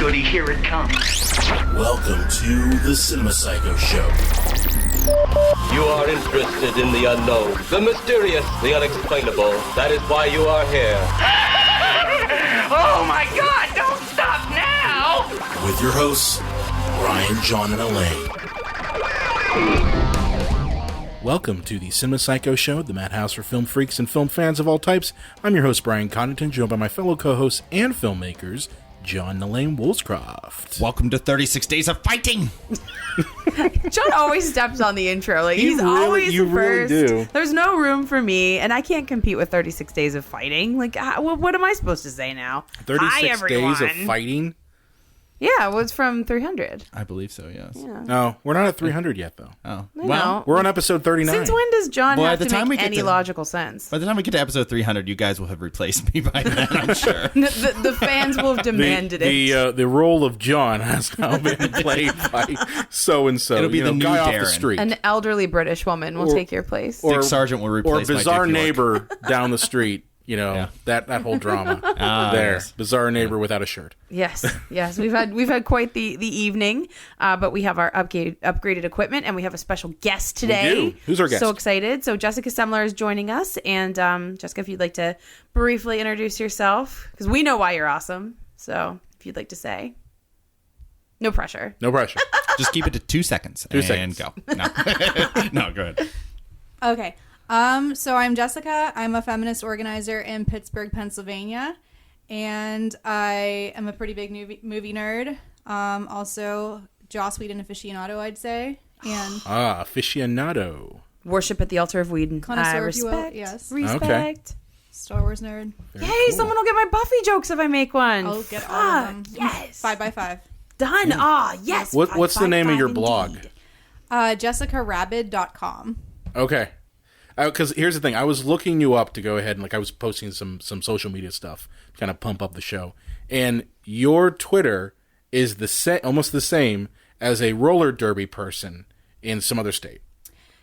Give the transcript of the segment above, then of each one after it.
goody, here it comes. Welcome to the Cinema Psycho Show. You are interested in the unknown, the mysterious, the unexplainable. That is why you are here. Oh my God, don't stop now! With your hosts, Brian, John, and Elaine. Welcome to the Cinema Psycho Show, the madhouse for film freaks and film fans of all types. I'm your host, Brian Condon, joined by my fellow co-hosts and filmmakers, John and Elaine Woolscroft. Welcome to 36 Days of Fighting! John always steps on the intro. Like, he's always the first. Really do. There's no room for me, and I can't compete with 36 Days of Fighting. Like, what am I supposed to say now? 36 Days of Fighting? Yeah, it was from 300. I believe so, yes. Yeah. No, we're not at 300 yet, though. Oh. Well, We're on episode 39. Since when does John Well, have at the to time make we get any to- logical sense? By the time we get to episode 300, you guys will have replaced me by then, I'm sure. The fans will have demanded it. The role of John has now been played by so-and-so. It'll be the new guy off the Darren. street. An elderly British woman will take your place. Dick Sargent will replace Or my bizarre Dick York. neighbor down the street. You know, Yeah. that whole drama there. Yes. Bizarre neighbor without a shirt. Yes, we've had quite the evening, but we have our upgraded equipment, and we have a special guest today. We do. Who's our guest? So excited! So Jessica Semler is joining us, and Jessica, if you'd like to briefly introduce yourself, because we know why you're awesome. So if you'd like to say, no pressure. No pressure. Just keep it to 2 seconds. 2 and seconds. Go. No. No, go ahead. Okay. So I'm Jessica. I'm a feminist organizer in Pittsburgh, Pennsylvania, and I am a pretty big movie nerd. Also, Joss Whedon aficionado, I'd say, and Aficionado. Worship at the altar of Whedon. Connoisseur, if you will. Respect. Yes. Respect. Okay. Star Wars nerd. Yay! Someone will get my Buffy jokes if I make one. I'll get all of them. Yes. 5x5. Done. Yes. What's the name of your 5x5 blog? indeed. JessicaRabbid.com. Okay. Because here's the thing. I was looking you up to go ahead and I was posting some social media stuff to kind of pump up the show. And your Twitter is almost the same as a roller derby person in some other state.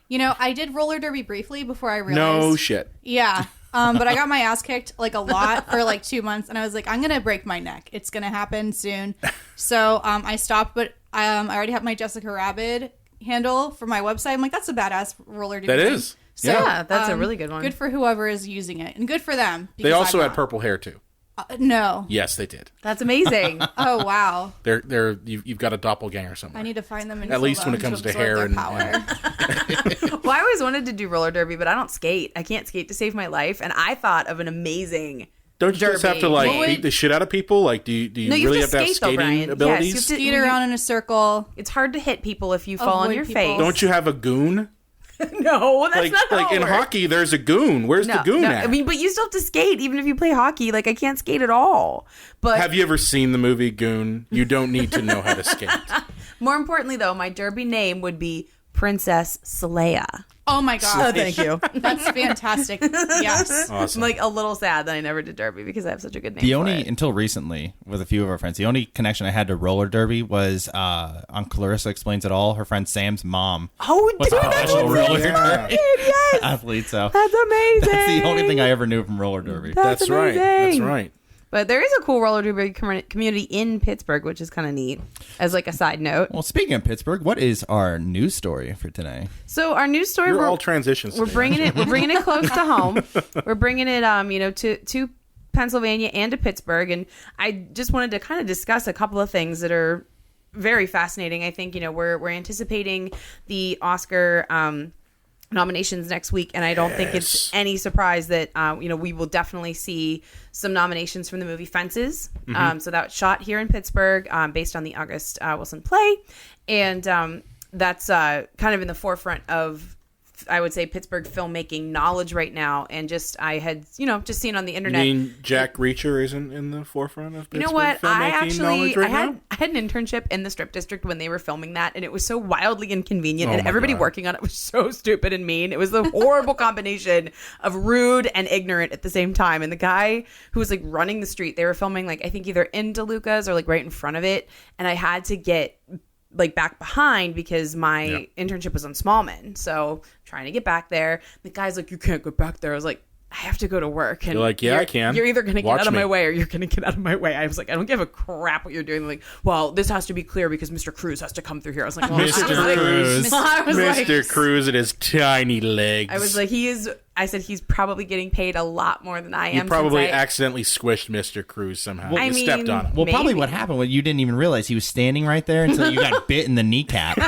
You know, I did roller derby briefly before I realized. No shit. Yeah. But I got my ass kicked like a lot for like 2 months, and I was like, I'm gonna break my neck. It's gonna happen soon. So I stopped, but I already have my Jessica Rabbid handle for my website. I'm like, that's a badass roller derby. That thing. is. So, Yeah, that's a really good one. Good for whoever is using it, and good for them. They because also I'm had not. purple hair too. No. Yes, they did. That's amazing. Oh wow. You've got a doppelganger somewhere. I need to find them. And At kill least when them it comes to absorb hair their and- power. Well, I always wanted to do roller derby, but I don't skate. I can't skate to save my life. And I thought of an amazing Don't you just have to like derby. beat the shit out of people? Like, do you No, you really have have to to have skate, though, skating Brian. Yes, you abilities? have to- Skate around in a circle. It's hard to hit people if you fall on Avoid your people. face. Don't you have a goon? No, that's not how Like it in works. hockey, there's a goon. Where's the goon at? I mean, but you still have to skate, even if you play hockey. Like, I can't skate at all. But Have you ever seen the movie Goon? You don't need to know how to skate. more importantly, though, my derby name would be Princess Saleya. Oh my god. Thank you. That's fantastic. Yes. Awesome. I'm like a little sad that I never did derby because I have such a good name. The for only, it. until recently, with a few of our friends, the only connection I had to roller derby was on Clarissa Explains It All. Her friend Sam's mom Oh, was dude, a that's professional roller amazing. derby Yes, athlete. So that's amazing. that's the only thing I ever knew from roller derby. That's right. That's amazing. right. But there is a cool roller derby community in Pittsburgh, which is kind of neat. As like a side note. Well, speaking of Pittsburgh, what is our news story for today? So our news story, You're all transitions. we're today. bringing it. We're bringing it close to home. We're bringing it, to Pennsylvania and to Pittsburgh. And I just wanted to kind of discuss a couple of things that are very fascinating. I think we're anticipating the Oscar nominations next week, and I don't think it's any surprise that we will definitely see some nominations from the movie Fences. So that was shot here in Pittsburgh, based on the August Wilson play, and that's kind of in the forefront of, I would say, Pittsburgh filmmaking knowledge right now. And I had just seen on the You internet. mean Jack Reacher isn't in the forefront of Pittsburgh You know what? filmmaking knowledge right now? I had an internship in the Strip District when they were filming that, and it was so wildly inconvenient, Oh and my everybody God. working on it was so stupid and mean. It was the horrible combination of rude and ignorant at the same time. And the guy who was like running the street, they were filming like I think either in DeLuca's or like right in front of it, and I had to get like back behind because my internship was on Smallman, so trying to get back there. The guy's like, "You can't go back there." I was like, I have to go to work. And You're like, yeah, I can. You're either going to get Watch out of my me. way or you're going to get out of my way. I was like, I don't give a crap what you're doing. They're like, well, this has to be clear because Mr. Cruz has to come through here. I was like, well, Mr. Cruz. I was like, Mr. Cruz and his tiny legs. I was like, I said he's probably getting paid a lot more than I am. You probably since accidentally squished Mr. Cruz somehow. I You mean, stepped on him. Well, probably Maybe. what happened was you didn't even realize he was standing right there until you got bit in the kneecap.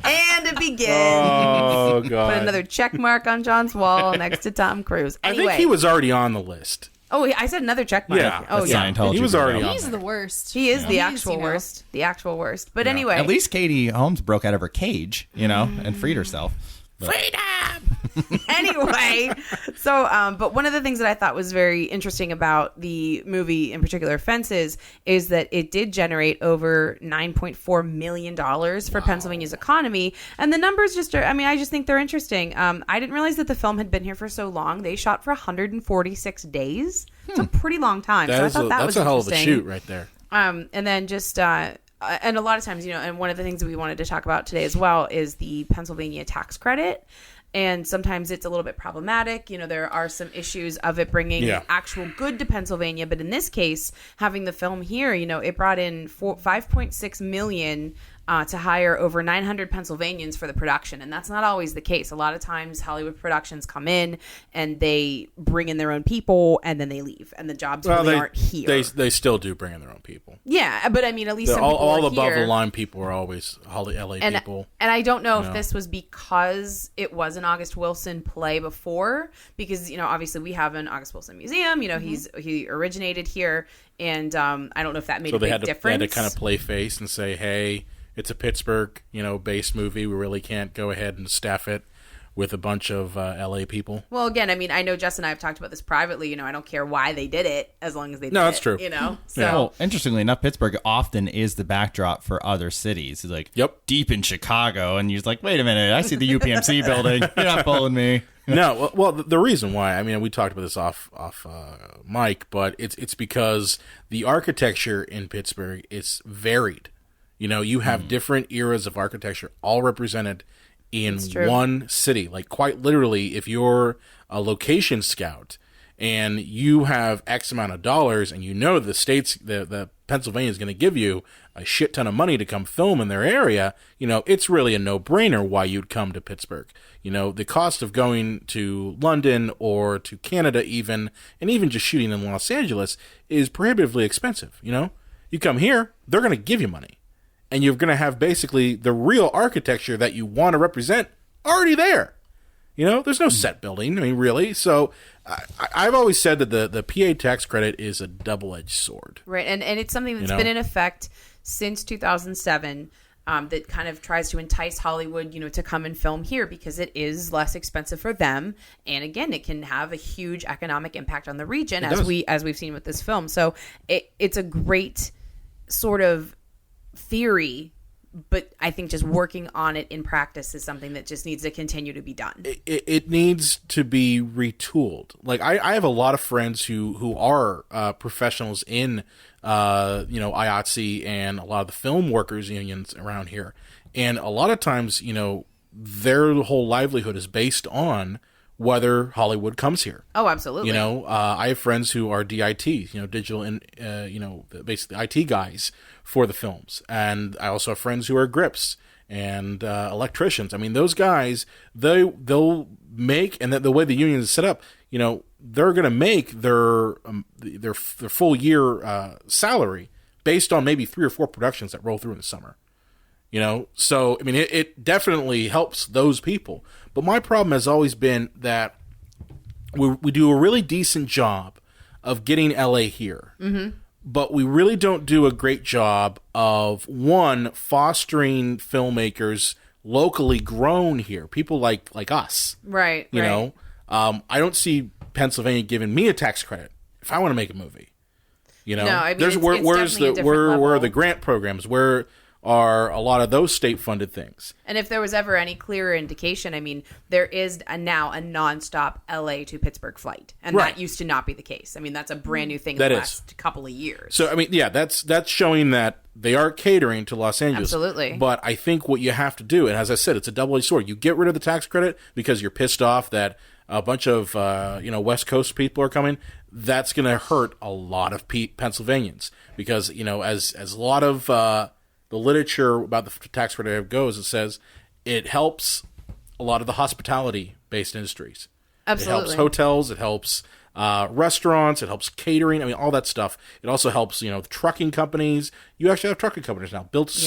And it begins. Oh, God. Put another check mark on John's wall next to Tom Cruise. Anyway. I think he was already on the list. Oh, I said another check mark. Yeah, Oh, that's yeah. Scientology. He was already bro. on He's there. the worst. He is the He's, actual worst. The actual worst. But anyway. At least Katie Holmes broke out of her cage, and freed herself. Freedom! Anyway, so but one of the things that I thought was very interesting about the movie, in particular Fences, is that it did generate over $9.4 million for Pennsylvania's economy, and the numbers just are, I just think they're interesting. I didn't realize that the film had been here for so long. They shot for 146 days. It's a pretty long time. So I thought that was that's a hell of a interesting. shoot right there. And then just and a lot of times, and one of the things that we wanted to talk about today as well is the Pennsylvania tax credit. And sometimes it's a little bit problematic. There are some issues of it bringing actual good to Pennsylvania. But in this case, having the film here, it brought in $5.6 million to hire over 900 Pennsylvanians for the production. And that's not always the case. A lot of times Hollywood productions come in and they bring in their own people and then they leave. And the jobs really aren't here. They still do bring in their own people. Yeah, but at least some people all are above here. the line people are always LA people. And I don't know if this was because it was an August Wilson play before, because obviously we have an August Wilson museum. He originated here, and I don't know if that made a big difference. They had to kind of play face and say, hey, it's a Pittsburgh based movie. We really can't go ahead and staff it with a bunch of LA people. Well, again, I know Jess and I have talked about this privately. I don't care why they did it, as long as they did it. No, that's true. So Well, interestingly enough, Pittsburgh often is the backdrop for other cities. It's like deep in Chicago, and you're like, wait a minute, I see the UPMC building. You're not fooling me. No, well, the reason why, we talked about this off mic, but it's because the architecture in Pittsburgh is varied. You have different eras of architecture all represented in one city. Like, quite literally, if you're a location scout and you have X amount of dollars and the Pennsylvania is going to give you a shit ton of money to come film in their area, it's really a no-brainer why you'd come to Pittsburgh. The cost of going to London or to Canada even, and even just shooting in Los Angeles, is prohibitively expensive. You come here, they're going to give you money. And you're going to have basically the real architecture that you want to represent already there. There's no set building. Really. So I've always said that the PA tax credit is a double-edged sword. Right. And it's something that's been in effect since 2007 that kind of tries to entice Hollywood, to come and film here because it is less expensive for them. And again, it can have a huge economic impact on the region as we've seen with this film. So it's a great sort of theory, but I think just working on it in practice is something that just needs to continue to be done. It needs to be retooled. Like, I have a lot of friends who are professionals in IATSE and a lot of the film workers unions around here, and a lot of times their whole livelihood is based on whether Hollywood comes here. Oh, absolutely. I have friends who are DIT, digital and basically IT guys for the films, and I also have friends who are grips and electricians. Those guys, they'll make, and the way the union is set up, they're going to make their full year salary based on maybe 3 or 4 productions that roll through in the summer. So it definitely helps those people. But my problem has always been that we do a really decent job of getting LA here. Mm-hmm. But we really don't do a great job of, one, fostering filmmakers locally grown here, people like us. Right. You know, I don't see Pennsylvania giving me a tax credit if I want to make a movie. No, there's it's where's definitely a different where level. are the grant programs? Where are a lot of those state-funded things. And if there was ever any clearer indication, I mean, there is now a nonstop LA to Pittsburgh flight. And Right. that used to not be the case. I mean, that's a brand new thing in That the is. last couple of years. So, I mean, yeah, that's showing that they are catering to Los Angeles. Absolutely. But I think what you have to do, and as I said, it's a double-edged sword. You get rid of the tax credit because you're pissed off that a bunch of West Coast people are coming. That's going to hurt a lot of Pennsylvanians because, as a lot of the literature about the tax credit goes, it says it helps a lot of the hospitality-based industries. Absolutely. It helps hotels. It helps restaurants. It helps catering. I mean, all that stuff. It also helps, the trucking companies. You actually have trucking companies now built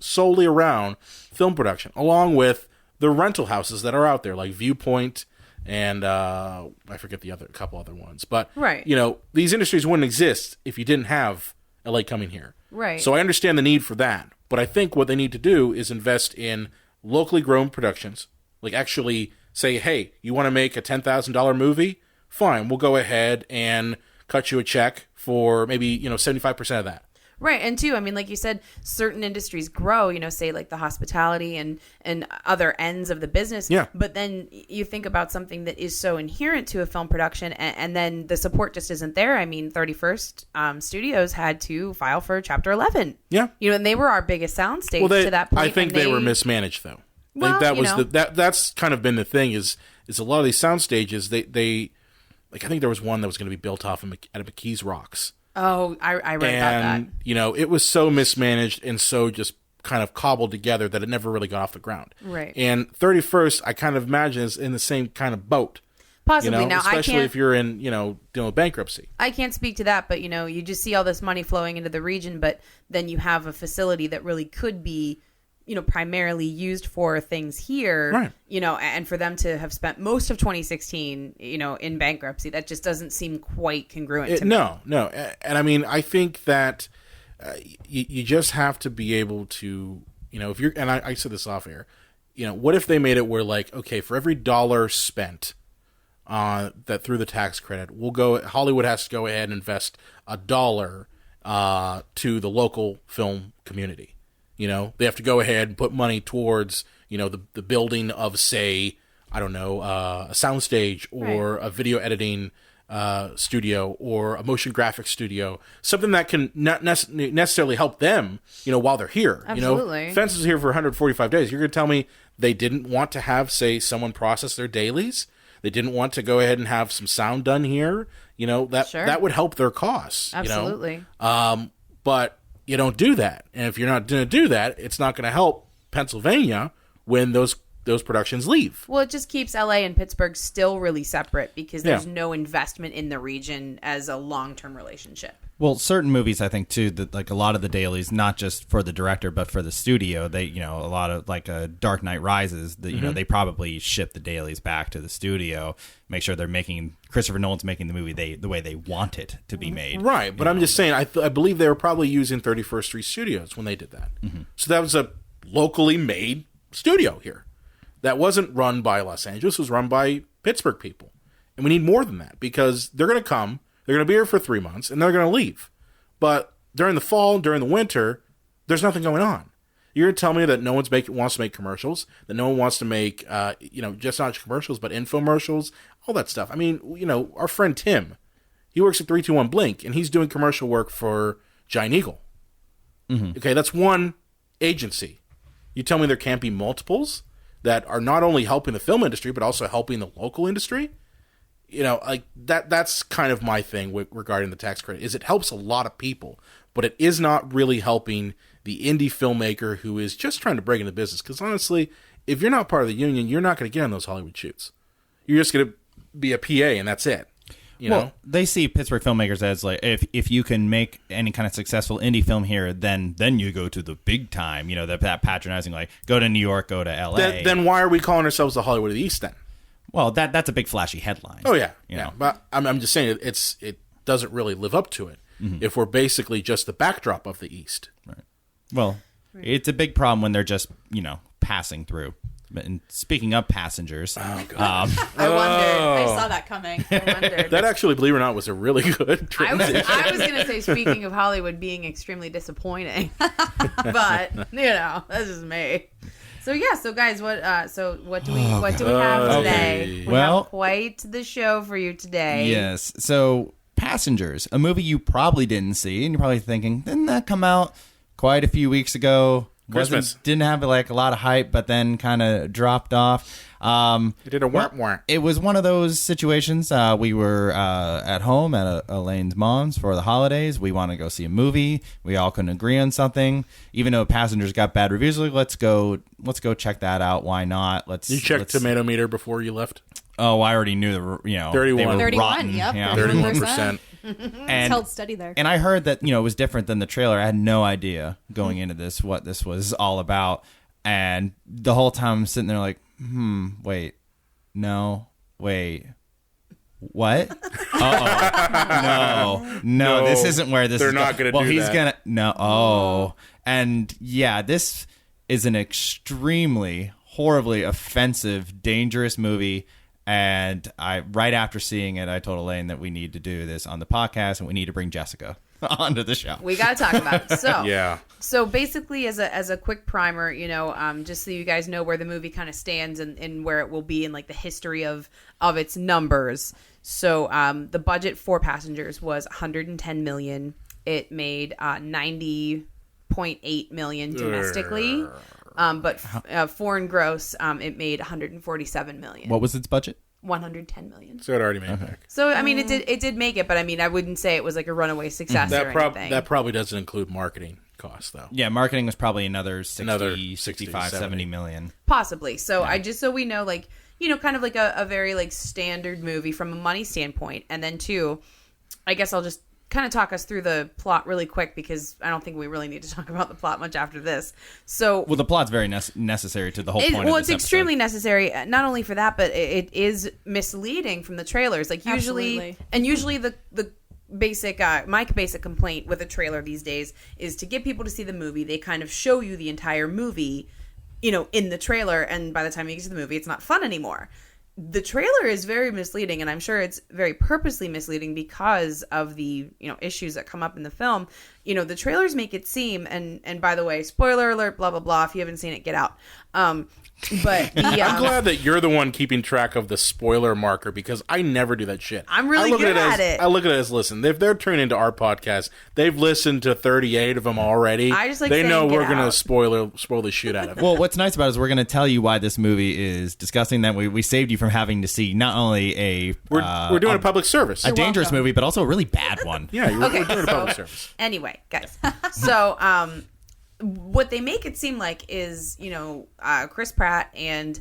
solely around film production, along with the rental houses that are out there, like Viewpoint and I forget a couple other ones. But, right. These industries wouldn't exist if you didn't have LA coming here. Right. So I understand the need for that. But I think what they need to do is invest in locally grown productions. Like actually say, hey, you want to make a $10,000 movie? Fine, we'll go ahead and cut you a check for maybe, 75% of that. Right. And too, I mean, like you said, certain industries grow, say like the hospitality and other ends of the business. Yeah. But then you think about something that is so inherent to a film production and then the support just isn't there. I mean, 31st Studios had to file for Chapter 11. Yeah. And they were our biggest soundstage to that point. I think they were mismanaged though. Well, that was that's kind of been the thing is a lot of these sound stages, they like I think there was one that was going to be built off at McKees Rocks. Oh, I read about that. And, it was so mismanaged and so just kind of cobbled together that it never really got off the ground. Right. And 31st, I kind of imagine is in the same kind of boat. Possibly. Now, especially if you're in, dealing with bankruptcy. I can't speak to that, but, you just see all this money flowing into the region, but then you have a facility that really could be, primarily used for things here, right. And for them to have spent most of 2016, in bankruptcy, that just doesn't seem quite congruent to me. No. And I mean, I think that you just have to be able to, if you're, and I said this off air, what if they made it where like, okay, for every dollar spent that through the tax credit, Hollywood has to go ahead and invest $1 to the local film community. They have to go ahead and put money towards, the building of, say, I don't know, a soundstage or a video editing studio or a motion graphics studio, something that can not necessarily help them, while they're here. Absolutely. Fence is here for 145 days. You're going to tell me they didn't want to have, say, someone process their dailies? They didn't want to go ahead and have some sound done here? That would help their costs. Absolutely. But you don't do that. And if you're not going to do that, it's not going to help Pennsylvania when those productions leave. Well, it just keeps LA and Pittsburgh still really separate because there's no investment in the region as a long-term relationship. Well, certain movies, I think, too, that like a lot of the dailies, not just for the director, but for the studio, they, a lot of like Dark Knight Rises, that, they probably ship the dailies back to the studio, make sure Christopher Nolan's making the movie the way they want it to be made. Right. But I'm just saying, I believe they were probably using 31st Street Studios when they did that. Mm-hmm. So that was a locally made studio here. That wasn't run by Los Angeles, it was run by Pittsburgh people. And we need more than that because they're going to come, they're going to be here for 3 months, and they're going to leave. But during the fall, during the winter, there's nothing going on. You're going to tell me that no one wants to make commercials, that no one wants to make, just not commercials, but infomercials, all that stuff. I mean, our friend Tim, he works at 321 Blink, and he's doing commercial work for Giant Eagle. Mm-hmm. Okay, that's one agency. You tell me there can't be multiples that are not only helping the film industry, but also helping the local industry? Like that's kind of my thing regarding the tax credit, is it helps a lot of people, but it is not really helping the indie filmmaker who is just trying to break into business. Because honestly, if you're not part of the union, you're not going to get on those Hollywood shoots. You're just going to be a PA and that's it. They see Pittsburgh filmmakers as like, if you can make any kind of successful indie film here, then you go to the big time. That patronizing, like go to New York, go to LA. Then why are we calling ourselves the Hollywood of the East then? Well, that's a big flashy headline. Oh yeah, But I'm just saying it doesn't really live up to it if we're basically just the backdrop of the East. Right. Well, it's a big problem when they're just passing through. And speaking of passengers, I wondered. I saw that coming. I wondered. That actually, believe it or not, was a really good transition. I was going to say, speaking of Hollywood being extremely disappointing, but that's just me. So so guys, what do we have today? Okay. We have quite the show for you today. yes. So Passengers, a movie you probably didn't see, and you're probably thinking, didn't that come out quite a few weeks ago? Christmas. Didn't have like a lot of hype, but then kind of dropped off. You did a wah-wah. It was one of those situations. We were at home at Elaine's mom's for the holidays. We wanted to go see a movie. We all couldn't agree on something. Even though Passengers got bad reviews, like, let's go check that out. Why not? You checked Tomato Meter before you left? Oh, I already knew 31. they were 31, rotten. yep. Yeah. 31%. It's And held steady there. And I heard that, it was different than the trailer. I had no idea going into this what this was all about. And the whole time I'm sitting there like, wait, no, wait, what? Uh-oh. No, this isn't where this they're is not going. gonna Well, do he's that. going to, no, oh. And yeah, this is an extremely, horribly offensive, dangerous movie. And right after seeing it, I told Elaine that we need to do this on the podcast and we need to bring Jessica onto the show. We got to talk about it. So Yeah. So basically, as a quick primer, just so you guys know where the movie kind of stands and where it will be in like the history of its numbers. So the budget for Passengers was $110 million. It made $90.8 million domestically. But foreign gross, it made $147 million. What was its budget? $110 million. So it already made back. So I mean, it did make it, but I mean, I wouldn't say it was like a runaway success or anything. That probably doesn't include marketing costs, though. Yeah, marketing was probably another 60, 65, 70 million. Possibly. So so we know, like, kind of like a very like standard movie from a money standpoint, and then two, I guess I'll just kind of talk us through the plot really quick because I don't think we really need to talk about the plot much after this. So, well, the plot's very necessary to the whole point of this it's extremely necessary, not only for that, but it is misleading from the trailers. Like usually the basic my basic complaint with a trailer these days is to get people to see the movie. They kind of show you the entire movie, in the trailer, and by the time you get to the movie, it's not fun anymore. The trailer is very misleading, and I'm sure it's very purposely misleading because of the issues that come up in the film. The trailers make it seem, and by the way, spoiler alert, blah blah blah. If you haven't seen it, get out. But I'm glad that you're the one keeping track of the spoiler marker because I never do that shit. I'm really good at it. I look at it as, listen, if they're tuning into our podcast, they've listened to 38 of them already. I just like they saying, know get we're going to out. spoil the shit out of it. Well, what's nice about it is we're going to tell you why this movie is disgusting. That we saved you from having to see not only we're doing a public service. a dangerous movie, but also a really bad one. Yeah, we're doing a so- public service. Anyway, guys. So, what they make it seem like is, Chris Pratt and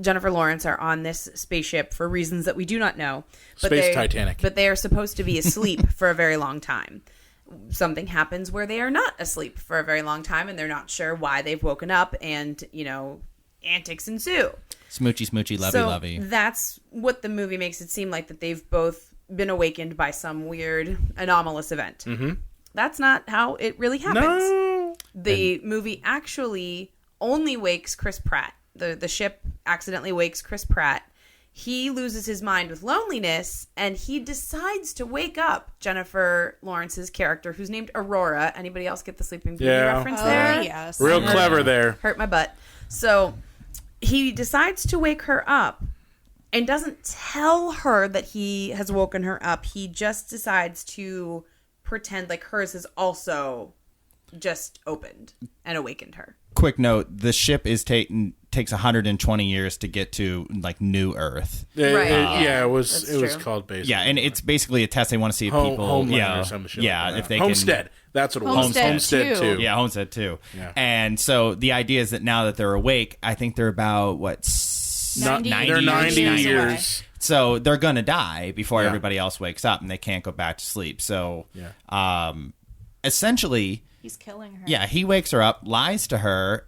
Jennifer Lawrence are on this spaceship for reasons that we do not know. Space Titanic. But they are supposed to be asleep for a very long time. Something happens where they are not asleep for a very long time, and they're not sure why they've woken up, and, antics ensue. Smoochy, lovey. That's what the movie makes it seem like, that they've both been awakened by some weird anomalous event. Mm-hmm. That's not how it really happens. No. The movie actually only wakes Chris Pratt. The ship accidentally wakes Chris Pratt. He loses his mind with loneliness, and he decides to wake up Jennifer Lawrence's character, who's named Aurora. Anybody else get the Sleeping Beauty reference there? Yes. Real clever there. Hurt my butt. So he decides to wake her up and doesn't tell her that he has woken her up. He just decides to pretend like hers has also just opened and awakened her. Quick note: the ship takes 120 years to get to like New Earth. Right. It was That's true. called basically. Yeah, and it's basically a test. They want to see if people, Homeland or some shit. yeah, like that. if they Homestead. That's what it was. Homestead 2. Yeah, Homestead 2. Yeah. And so the idea is that now that they're awake, I think they're about what 90 They're 90 years years. away. So they're gonna die before Yeah. everybody else wakes up, and they can't go back to sleep. So, Yeah. essentially, He's killing her. yeah, he wakes her up, lies to her,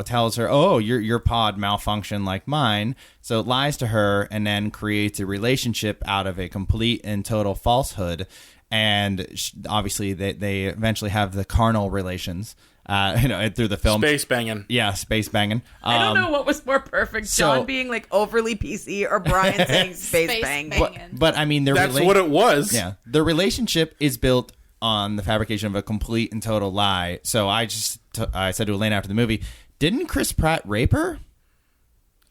tells her, "Oh, your pod malfunctioned like mine." So lies to her, and then creates a relationship out of a complete and total falsehood. And obviously, they eventually have the carnal relations. through the film. Space banging. Yeah, space banging. I don't know what was more perfect, John being like overly PC or Brian saying space banging. But I mean, that's what it was. Yeah, the relationship is built on the fabrication of a complete and total lie. So I said to Elaine after the movie, didn't Chris Pratt rape her?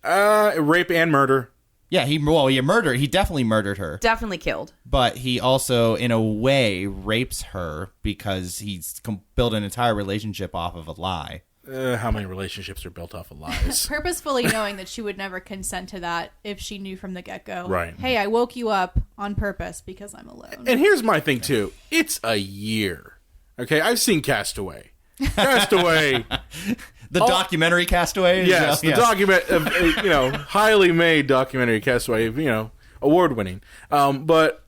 Rape and murder. Yeah, he murdered. He definitely murdered her. Definitely killed. But he also, in a way, rapes her because he's built an entire relationship off of a lie. How many relationships are built off of lies? Purposefully knowing that she would never consent to that if she knew from the get-go. Right. Hey, I woke you up on purpose because I'm alone. And here's my thing, too. It's a year. Okay, I've seen Castaway. Castaway... The documentary Castaway? Yes, the document, highly made documentary Castaway, award-winning. But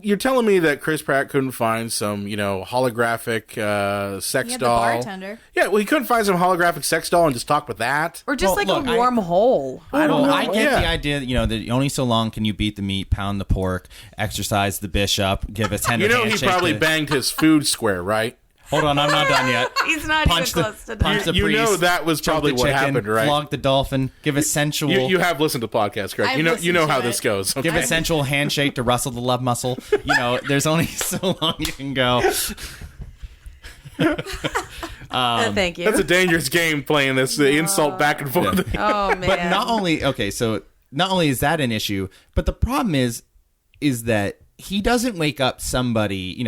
you're telling me that Chris Pratt couldn't find some, holographic sex doll? The bartender. Yeah, well, he couldn't find some holographic sex doll and just talk with that? Or just a warm hole. I don't know. I get the idea that only so long can you beat the meat, pound the pork, exercise the bishop, give a tender handshake. He probably banged his food square, right? Hold on, I'm not done yet. He's not even close to done. Punch the priest, that was probably what happened, right? Flog the dolphin, give a sensual... You have listened to podcasts, correct? You know how this goes. Okay. Give a sensual handshake to rustle the love muscle. There's only so long you can go. Thank you. That's a dangerous game playing this, the insult back and forth. Oh, man. But not only is that an issue, but the problem is that he doesn't wake up somebody,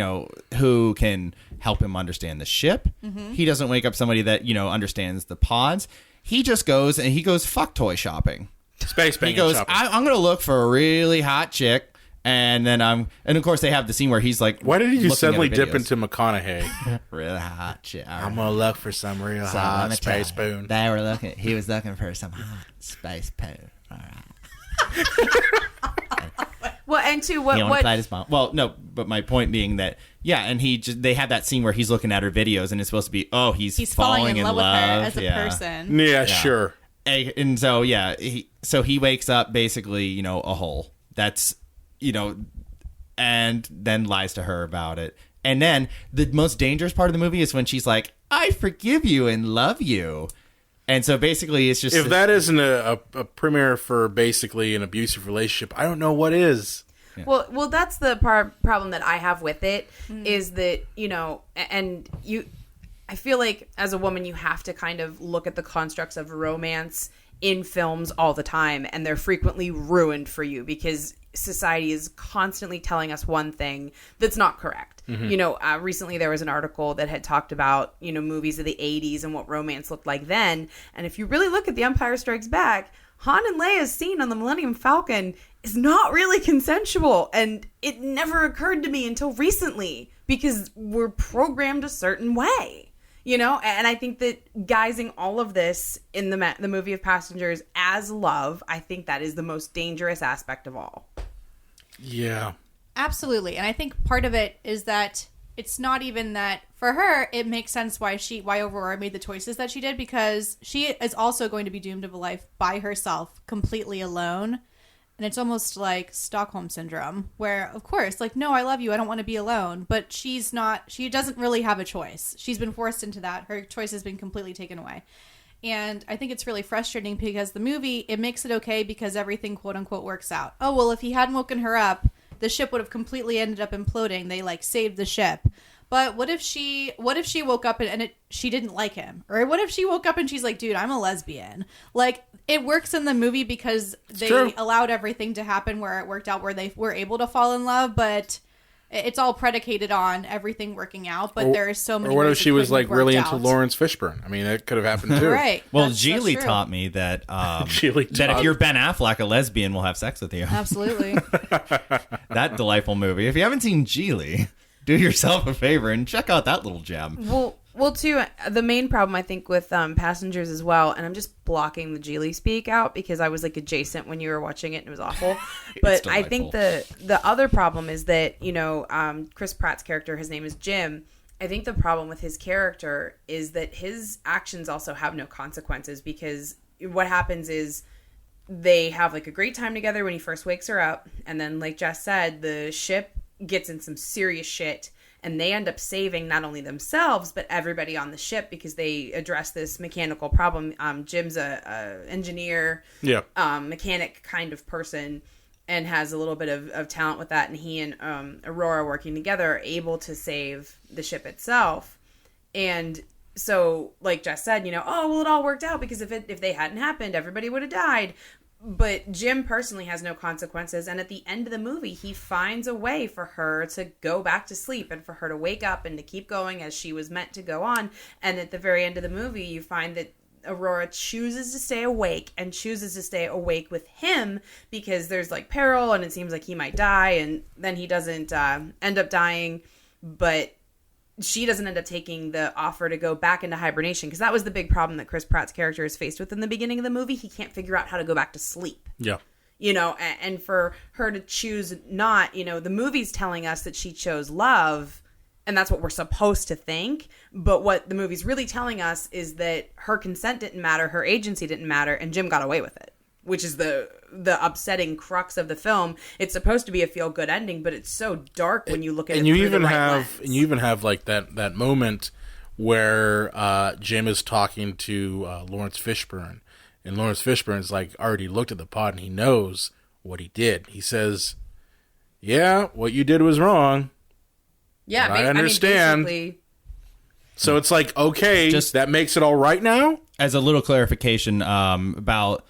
who can help him understand the ship. Mm-hmm. He doesn't wake up somebody that, understands the pods. He just goes fuck toy shopping. Space banging He goes, shopping. I'm going to look for a really hot chick. And then and of course they have the scene where he's like, why did you suddenly looking at dip into McConaughey? really hot chick. I'm going to look for some real hot space poon. He was looking for some hot space poon. All right. Well, and to He only played his mom. Well, no, but my point being that, and they had that scene where he's looking at her videos and it's supposed to be, he's falling in love with her as a person. Yeah, sure. And so, he wakes up basically, a hole. That's, and then lies to her about it. And then the most dangerous part of the movie is when she's like, I forgive you and love you. And so basically it's just... If that isn't a premiere for basically an abusive relationship, I don't know what is. Yeah. Well, that's the problem that I have with it, is that, I feel like as a woman, you have to kind of look at the constructs of romance in films all the time, and they're frequently ruined for you because society is constantly telling us one thing that's not correct. Mm-hmm. Recently there was an article that had talked about, movies of the 80s and what romance looked like then. And if you really look at The Empire Strikes Back, Han and Leia's scene on the Millennium Falcon is not really consensual. And it never occurred to me until recently because we're programmed a certain way. And I think that guising all of this in the movie of Passengers as love, I think that is the most dangerous aspect of all. Yeah. Absolutely. And I think part of it is that it's not even that for her, it makes sense why Aurora made the choices that she did, because she is also going to be doomed of a life by herself, completely alone. And it's almost like Stockholm syndrome, where, of course, no, I love you, I don't want to be alone. But she doesn't really have a choice. She's been forced into that. Her choice has been completely taken away. And I think it's really frustrating because the movie, it makes it okay because everything, quote unquote, works out. Oh, well, if he hadn't woken her up, the ship would have completely ended up imploding. They saved the ship. But what if she woke up and she didn't like him? Or what if she woke up and she's like, dude, I'm a lesbian? It works in the movie because they allowed everything to happen where it worked out, where they were able to fall in love, but it's all predicated on everything working out. But there is so many. Or what if she was really out. into Lawrence Fishburne? I mean, that could have happened too. Right. Well, Geely taught me that that if you're Ben Affleck, a lesbian will have sex with you. Absolutely. That delightful movie. If you haven't seen Geely, do yourself a favor and check out that little gem. Well, too, the main problem I think with Passengers as well, and I'm just blocking the Geely speak out because I was adjacent when you were watching it and it was awful. But I think the other problem is that Chris Pratt's character, his name is Jim. I think the problem with his character is that his actions also have no consequences, because what happens is they have a great time together when he first wakes her up, and then like Jess said, the ship gets in some serious shit. and they end up saving not only themselves but everybody on the ship because they address this mechanical problem. Jim's a engineer, mechanic kind of person, and has a little bit of talent with that, and he and Aurora working together are able to save the ship itself. And so, like Jess said, it all worked out because if they hadn't happened, everybody would have died. But Jim personally has no consequences, and at the end of the movie, he finds a way for her to go back to sleep and for her to wake up and to keep going as she was meant to go on. And at the very end of the movie, you find that Aurora chooses to stay awake and chooses to stay awake with him because there's like peril and it seems like he might die, and then he doesn't end up dying, but she doesn't end up taking the offer to go back into hibernation because that was the big problem that Chris Pratt's character is faced with in the beginning of the movie. He can't figure out how to go back to sleep. Yeah. And for her to choose not, the movie's telling us that she chose love, and that's what we're supposed to think. But what the movie's really telling us is that her consent didn't matter, her agency didn't matter, and Jim got away with it, which is the upsetting crux of the film. It's supposed to be a feel-good ending, but it's so dark when you look at it through the right lens. And you even have like that moment where Jim is talking to Lawrence Fishburne, and Lawrence Fishburne's like already looked at the pod and he knows what he did. He says, "Yeah, what you did was wrong. Yeah, I understand." basically. So it's like, okay, that makes it all right now? As a little clarification, about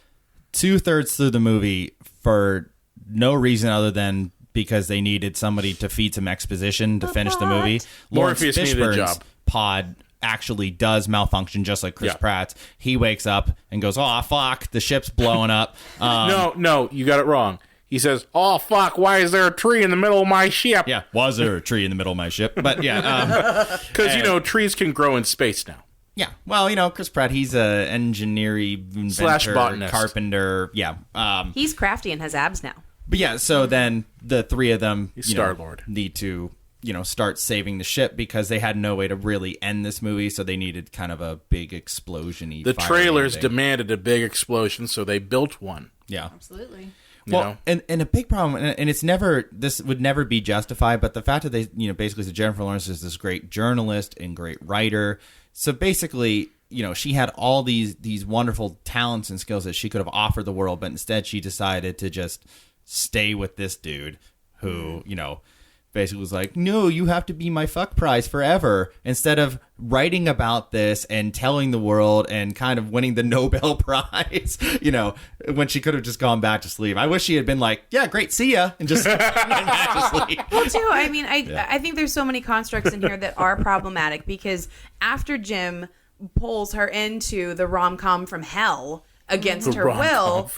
2/3 through the movie, for no reason other than because they needed somebody to feed some exposition to finish the movie, Lawrence Morpheus needed a Fishburne's job. pod actually does malfunction just like Chris Pratt's. He wakes up and goes, "Oh, fuck, the ship's blowing up." No, you got it wrong. He says, "Oh, fuck, why is there a tree in the middle of my ship?" Yeah, was there a tree in the middle of my ship? But yeah. Because, trees can grow in space now. Yeah, well, Chris Pratt, he's a engineering inventor, botanist. carpenter. Yeah. He's crafty and has abs now. But yeah, so then the three of them Star-Lord. need to, start saving the ship because they had no way to really end this movie, so they needed kind of a big explosion-y. The fire trailers ending. demanded a big explosion, so they built one. Yeah. Absolutely. Well, and a big problem, and this would never be justified, but the fact that they, basically said Jennifer Lawrence is this great journalist and great writer. So basically, she had all these wonderful talents and skills that she could have offered the world, but instead she decided to just stay with this dude who, basically was like, "No, you have to be my fuck prize forever," instead of writing about this and telling the world and kind of winning the Nobel Prize, when she could have just gone back to sleep. I wish she had been like, "Yeah, great, see ya," and just went back to sleep. Well, too, I think there's so many constructs in here that are problematic because after Jim pulls her into the rom-com from hell against her will,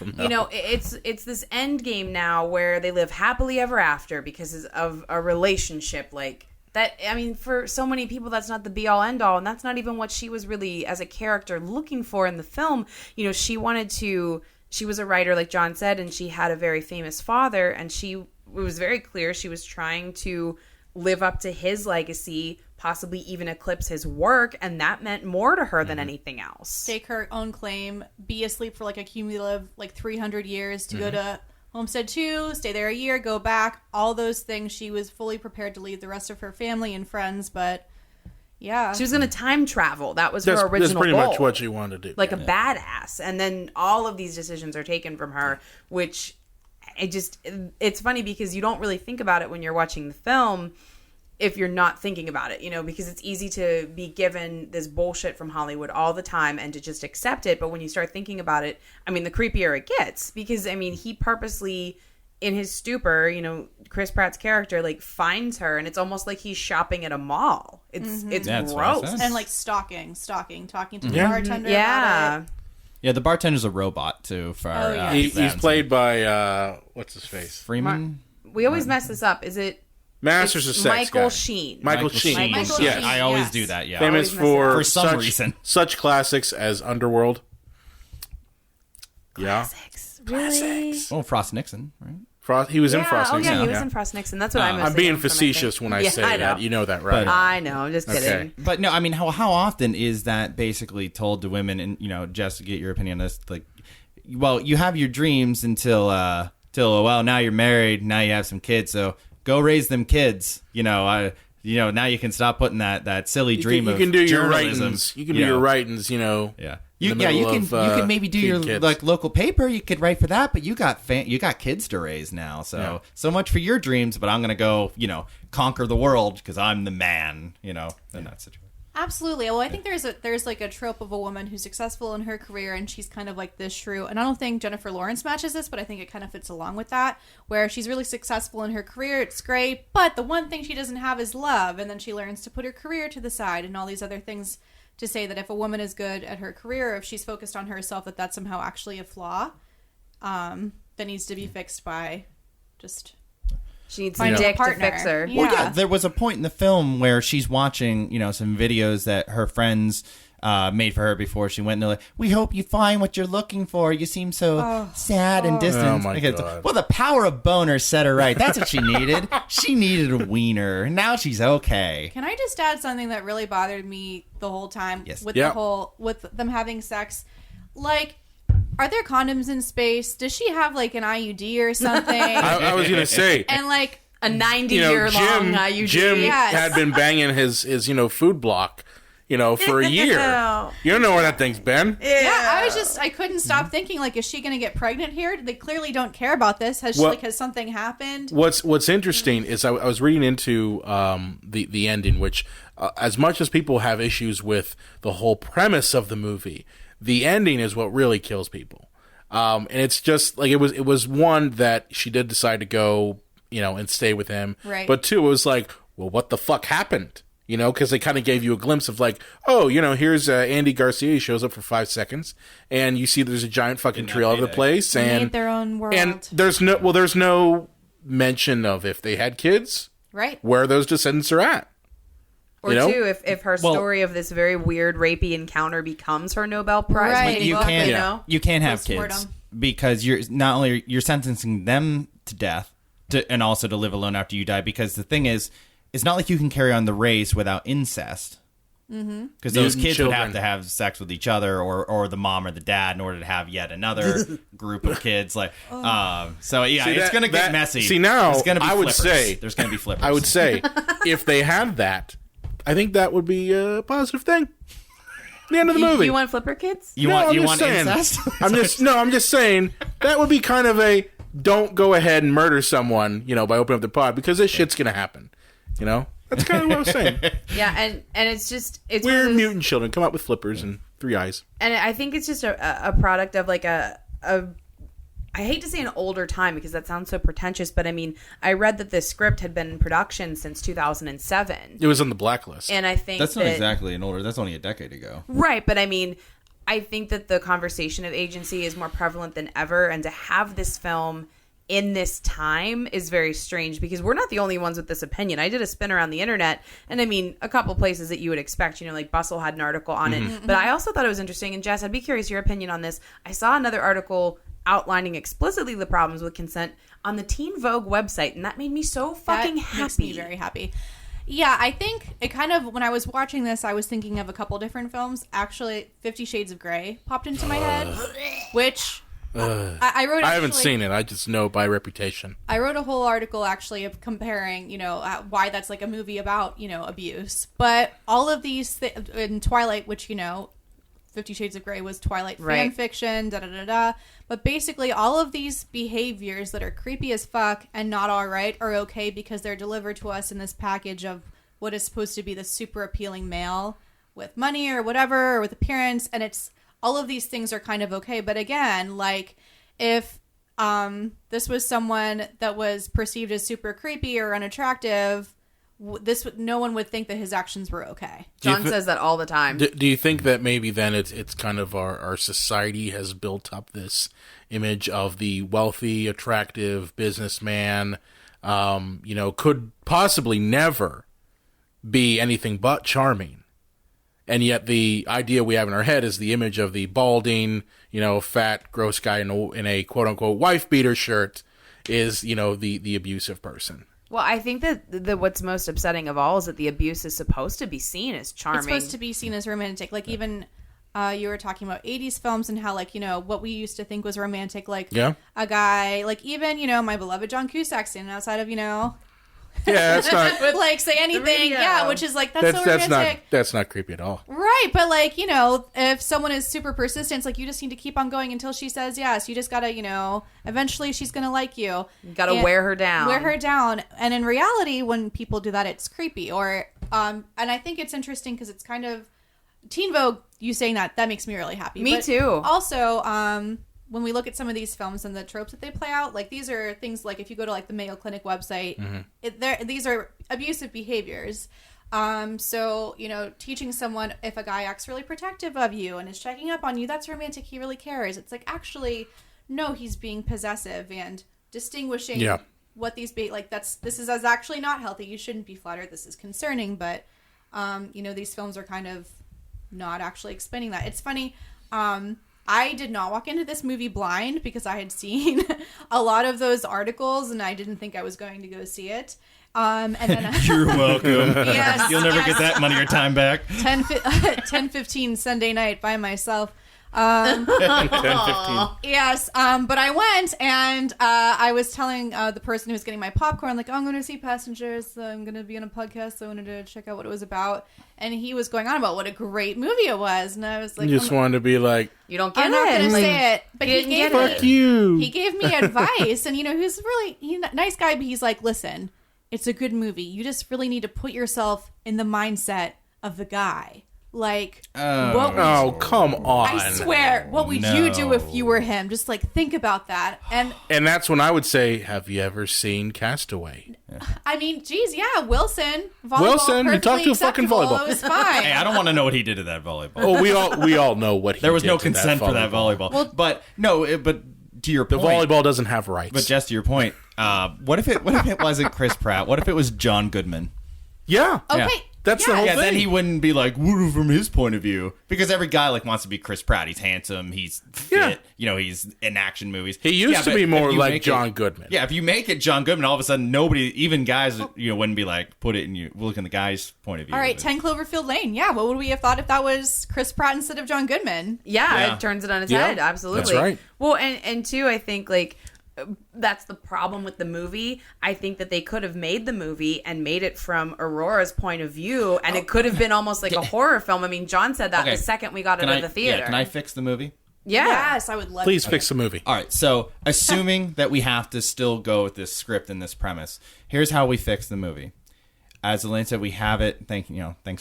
it's this end game now where they live happily ever after because of a relationship like that. I mean, for so many people, that's not the be all end all, and that's not even what she was really as a character looking for in the film. She was a writer, like John said, and she had a very famous father, and it was very clear she was trying to live up to his legacy, possibly even eclipse his work, and that meant more to her than anything else. Stake her own claim, be asleep for like a cumulative 300 years to go to Homestead 2, stay there a year, go back, all those things. She was fully prepared to leave the rest of her family and friends, but yeah. She was going to time travel. That was her original goal. That's pretty much what she wanted to do. Like a badass. And then all of these decisions are taken from her, which it's funny because you don't really think about it when you're watching the film if you're not thinking about it, because it's easy to be given this bullshit from Hollywood all the time and to just accept it. But when you start thinking about it, the creepier it gets because, he purposely, in his stupor, Chris Pratt's character, finds her and it's almost like he's shopping at a mall. It's gross. And stalking, talking to the bartender about it. Yeah, the bartender's a robot too. He's played by, what's his face? Freeman? We always mess this up. Is it Masters of Sex Michael guy. Sheen. Michael Sheen. Michael Yes. Sheen. I always do that, yeah. Famous for some reason. Such classics as Underworld. Classics. Really? Oh, Frost Nixon, right? He was in Frost Nixon. Oh, yeah, he was in Frost Nixon. That's what I'm I'm being facetious when I say that. You know that, right? But, I know. I'm just kidding. Okay. But no, how often is that basically told to women? And Jess, to get your opinion on this, well, you have your dreams until now you're married, now you have some kids, so go raise them kids. now you can stop putting that silly dream you of can do your journalism. writings. You can do your writings, Yeah. in the You middle can of, maybe do feed your kids. like local paper. You could write for that, but you got kids to raise now. So much for your dreams, but I'm gonna go conquer the world because I'm the man. In that situation. Absolutely. Well, I think there's like a trope of a woman who's successful in her career and she's kind of like this shrew. And I don't think Jennifer Lawrence matches this, but I think it kind of fits along with that, where she's really successful in her career. It's great, but the one thing she doesn't have is love. And then she learns to put her career to the side and all these other things to say that if a woman is good at her career, if she's focused on herself, that that's somehow actually a flaw that needs to be fixed by just... She needs Find some a dick to partner. fix her. Yeah. Well, yeah, there was a point in the film where she's watching, some videos that her friends made for her before she went. And they're like, "We hope you find what you're looking for. You seem so sad and distant." Oh, my God. Well, the power of boner set her right. That's what she needed. She needed a wiener. Now she's okay. Can I just add something that really bothered me the whole time Yes. with Yeah. with them having sex? Like, are there condoms in space? Does she have like an IUD or something? I was gonna say, and like, A 90-year-long IUD. Jim Yes. had been banging his food block, for a year. You don't know where that thing's been. yeah, I couldn't stop thinking, like, is she going to get pregnant here? They clearly don't care about this. Has something happened? What's interesting is I was reading into the ending, which as much as people have issues with the whole premise of the movie, the ending is what really kills people. And it's just like it was one that she did decide to go, and stay with him. Right. But two, it was like, well, what the fuck happened? Because they kind of gave you a glimpse of like, oh, here's Andy Garcia. He shows up for 5 seconds, and you see there's a giant fucking tree all over the place, They and made their own world. and there's no mention of if they had kids, right. where those descendants are at. Or two, if her story of this very weird rapey encounter becomes her Nobel Prize, Right. winning You book, can't. You can't have Postmortem. kids because you're not only you're sentencing them to death and also to live alone after you die. Because the thing is, it's not like you can carry on the race without incest. Because those Mutant kids would have children. to have sex with each other, or the mom or the dad, in order to have yet another group of kids. So yeah, See, it's going to get that- messy. see, now, There's gonna be I would flippers. say- there's going to be flippers. I would say if they had that, I think that would be a positive thing. The end of the movie. You want flipper kids? you No, want I'm you just want saying. incest? I'm just saying that would be kind of a don't go ahead and murder someone, by opening up the pod because this shit's gonna happen. That's kind of what I was saying. Yeah, and it's just it's one of Weird those- mutant children come out with flippers and 3 eyes. and I think it's just a product of like a I hate to say an older time because that sounds so pretentious, but I mean, I read that this script had been in production since 2007. It was on the blacklist. And I think That's not that, exactly an older. That's only a decade ago. right, but I mean, I think that the conversation of agency is more prevalent than ever, and to have this film in this time is very strange because we're not the only ones with this opinion. I did a spin around the internet, and I mean, a couple places that you would expect, like Bustle had an article on it, but I also thought it was interesting, and Jess, I'd be curious your opinion on this. I saw another article outlining explicitly the problems with consent on the Teen Vogue website, and that made me so fucking That happy. makes me very happy. Yeah, I think it kind of, when I was watching this, I was thinking of a couple different films. Actually, 50 Shades of Grey popped into my head, which I wrote. I haven't actually- seen it. I just know by reputation. I wrote a whole article actually of comparing, why that's like a movie about, abuse. But all of these in Twilight, which 50 Shades of Grey was Twilight fan Right. fiction, da-da-da-da. But basically all of these behaviors that are creepy as fuck and not all right are okay because they're delivered to us in this package of what is supposed to be the super appealing male with money or whatever, or with appearance. And it's all of these things are kind of okay. But again, like if this was someone that was perceived as super creepy or unattractive, no one would think that his actions were okay. John says that all the time. Do you think that maybe then it's kind of our society has built up this image of the wealthy, attractive businessman, could possibly never be anything but charming. And yet the idea we have in our head is the image of the balding, fat, gross guy in a quote-unquote wife-beater shirt is, the abusive person. Well, I think that what's most upsetting of all is that the abuse is supposed to be seen as charming. It's supposed to be seen as romantic. Like even you were talking about 80s films and how what we used to think was romantic. Like a guy, like even, my beloved John Cusack standing outside of, Yeah, that's not. would like say anything. radio. Yeah, which is like that's so romantic. That's not creepy at all. Right, but like, you know, if someone is super persistent, it's like you just need to keep on going until she says yes. You just gotta, you know, eventually she's gonna like you. You gotta wear her down. Wear her down. And in reality, when people do that, it's creepy. Or, and I think it's interesting because it's kind of Teen Vogue. You saying that makes me really happy. Me too. Also, when we look at some of these films and the tropes that they play out, like these are things like if you go to like the Mayo Clinic website, these are abusive behaviors. So, you know, teaching someone if a guy acts really protective of you and is checking up on you, that's romantic. He really cares. It's like, actually, no, he's being possessive, and distinguishing what these this is actually not healthy. You shouldn't be flattered. This is concerning. But, you know, these films are kind of not actually explaining that. It's funny. I did not walk into this movie blind because I had seen a lot of those articles and I didn't think I was going to go see it. And then You're welcome. Yes, You'll never get that money or time back. 10:15 Sunday night by myself. 10-15. Yes, but I went and I was telling the person who was getting my popcorn, like, oh, I'm going to see Passengers. So I'm going to be on a podcast. So I wanted to check out what it was about. And he was going on about what a great movie it was. And I was like, You just wanted to be like, You don't get I'm it. not going to Like, say it. But he gave me, fuck you. he gave me advice. And, you know, he's a nice guy, but he's like, listen, it's a good movie. You just really need to put yourself in the mindset of the guy. Like, what would Oh, come on. I swear, what would you do if you were him? Just like think about that. And that's when I would say, have you ever seen Castaway? I mean, geez, yeah, Wilson, volleyball, Wilson, you talk to a fucking acceptable. volleyball. It was fine. Hey, I don't want to know what he did to that volleyball. Oh, we all know what he There was did no to consent for that volleyball. Well- but to your The point, volleyball doesn't have rights. But just to your point, what if it wasn't Chris Pratt? What if it was John Goodman? yeah. Okay. Yeah. That's the whole Yeah, thing. then he wouldn't be like, woo from his point of view. Because every guy like wants to be Chris Pratt. He's handsome. He's fit. Yeah. You know, he's in action movies. He used to but be more if you like make John Goodman. Yeah, if you make it John Goodman, all of a sudden nobody, even guys, wouldn't be like, put it in you. Look in the guy's point of view. All right, But- 10 Cloverfield Lane. Yeah, what would we have thought if that was Chris Pratt instead of John Goodman? Yeah, Yeah. it turns it on its Yeah, head. Absolutely. that's right. Well, and two, I think like that's the problem with the movie. I think that they could have made the movie and made it from Aurora's point of view, and it could have been almost like a horror film. I mean, John said that Okay. the second we got Can it I, at the theater. Yeah, can I fix the movie? Yeah. Yes, I would love Please to. fix the movie. All right, so assuming that we have to still go with this script and this premise, here's how we fix the movie. As Elaine said, we have it. Thanks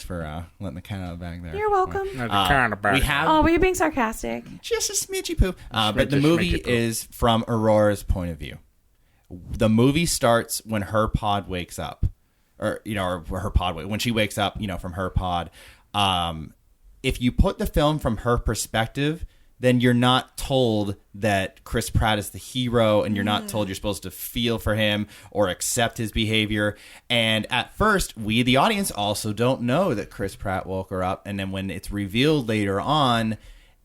for letting the cat out of the bag there. You're welcome. We have Oh, were you being sarcastic? just a smidgy poo. But the Smidgy, movie smidgy poo. is from Aurora's point of view. The movie starts when her pod wakes up, or her pod when she wakes up, from her pod. If you put the film from her perspective, then you're not told that Chris Pratt is the hero, and you're not told you're supposed to feel for him or accept his behavior. And at first, we, the audience, also don't know that Chris Pratt woke her up. And then when it's revealed later on,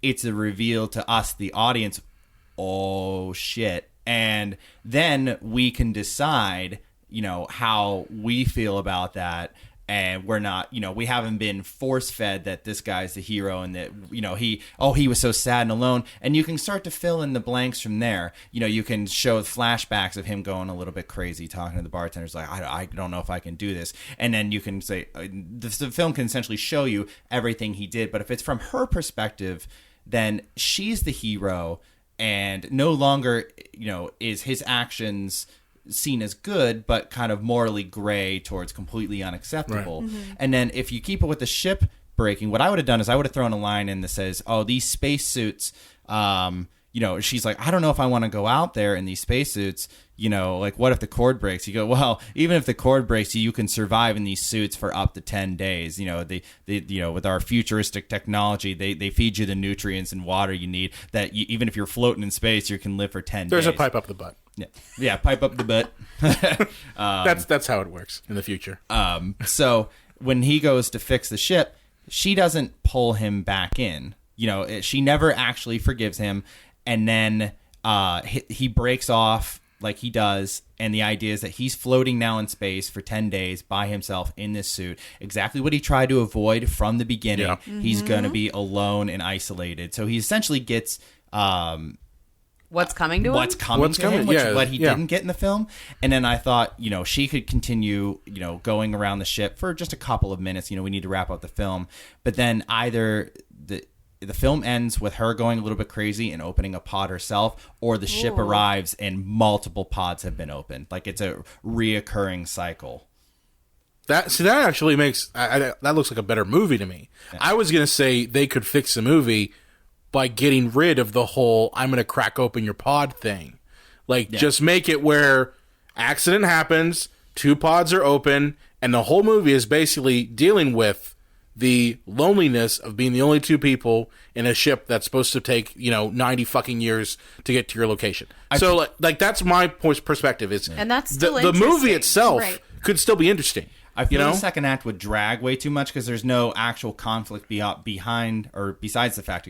it's a reveal to us, the audience, oh, shit. And then we can decide, how we feel about that. And we're not, we haven't been force-fed that this guy's the hero and that, he was so sad and alone. And you can start to fill in the blanks from there. You can show flashbacks of him going a little bit crazy, talking to the bartenders like, I don't know if I can do this. And then you can say, the film can essentially show you everything he did. But if it's from her perspective, then she's the hero. And no longer, is his actions seen as good, but kind of morally gray towards completely unacceptable. Right. And then if you keep it with the ship breaking, what I would have done is I would have thrown a line in that says, oh, these spacesuits, she's like, I don't know if I want to go out there in these spacesuits. Like, what if the cord breaks? You go, well, even if the cord breaks, you can survive in these suits for up to 10 days. They with our futuristic technology, they feed you the nutrients and water you need that even if you're floating in space, you can live for 10 days. There's a pipe up the butt. Yeah, pipe up the butt. That's how it works in the future. So when he goes to fix the ship, she doesn't pull him back in. She never actually forgives him. And then he breaks off like he does, and the idea is that he's floating now in space for 10 days by himself in this suit. Exactly what he tried to avoid from the beginning. Yeah. He's going to be alone and isolated. So he essentially gets What's coming to him? What's coming to him, what he didn't get in the film. And then I thought, she could continue, going around the ship for just a couple of minutes. We need to wrap up the film. But then either the film ends with her going a little bit crazy and opening a pod herself, or the ship arrives and multiple pods have been opened. Like, it's a reoccurring cycle. That actually makes that looks like a better movie to me. Yeah. I was gonna say they could fix the movie by getting rid of the whole "I'm gonna crack open your pod" thing. Just make it where accident happens, 2 pods are open, and the whole movie is basically dealing with the loneliness of being the only 2 people in a ship that's supposed to take 90 fucking years to get to your location. So that's my perspective. Is and that's still the movie itself could still be interesting. I feel the second act would drag way too much because there's no actual conflict behind or besides the fact,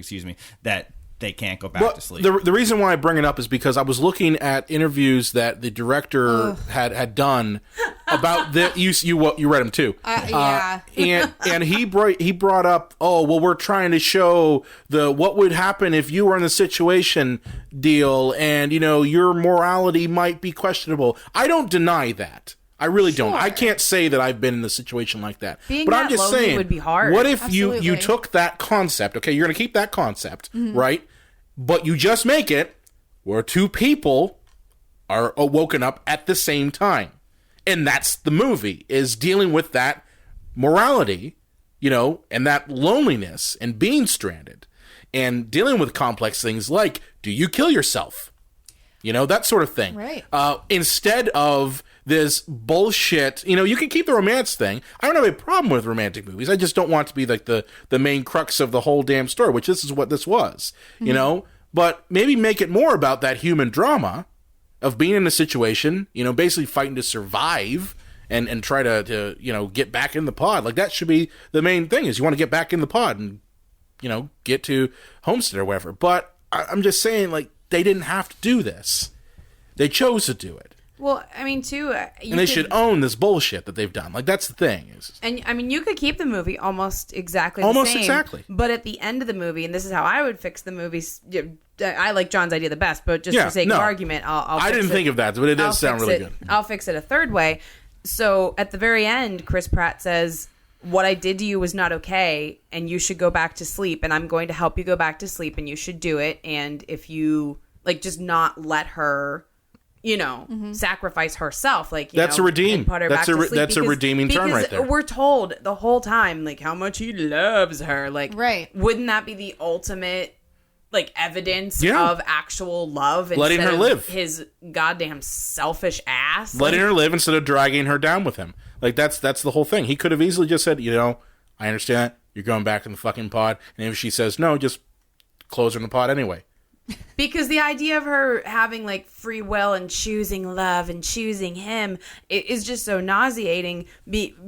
that they can't go back to sleep. The reason why I bring it up is because I was looking at interviews that the director had done about the you read them too. Yeah. And he brought up, we're trying to show what would happen if you were in the situation deal, and your morality might be questionable. I don't deny that. I really don't. I can't say that I've been in a situation like that. But I'm just saying, would be hard. What if you took that concept? Okay, you're going to keep that concept, right? But you just make it where 2 people are woken up at the same time, and that's the movie, is dealing with that morality, and that loneliness and being stranded, and dealing with complex things like, do you kill yourself? That sort of thing. Right. Instead of this bullshit, you can keep the romance thing. I don't have a problem with romantic movies. I just don't want it to be like the main crux of the whole damn story, which this is what this was, But maybe make it more about that human drama of being in a situation, basically fighting to survive and try to get back in the pod. Like, that should be the main thing, is you want to get back in the pod and, get to Homestead or whatever. But I'm just saying, they didn't have to do this. They chose to do it. Well, I mean, too... and they should own this bullshit that they've done. That's the thing. And, I mean, you could keep the movie almost exactly the same. Almost exactly. But at the end of the movie, and this is how I would fix the movies... I like John's idea the best, but just for sake of argument, I'll fix it. I didn't think of that, but it does sound really good. I'll fix it a third way. So, at the very end, Chris Pratt says, what I did to you was not okay, and you should go back to sleep, and I'm going to help you go back to sleep, and you should do it, and if you... just not let her... sacrifice herself. That's a redeem. That's a redeeming turn right there. We're told the whole time, how much he loves her. Right. Wouldn't that be the ultimate, evidence of actual love? Letting her live. His goddamn selfish ass. Letting her live instead of dragging her down with him. That's the whole thing. He could have easily just said, I understand. You're going back in the fucking pod. And if she says no, just close her in the pod anyway. Because the idea of her having free will and choosing love and choosing him is just so nauseating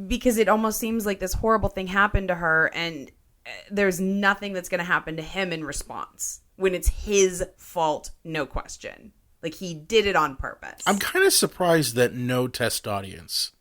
because it almost seems like this horrible thing happened to her and there's nothing that's going to happen to him in response when it's his fault, no question. He did it on purpose. I'm kind of surprised that no test audience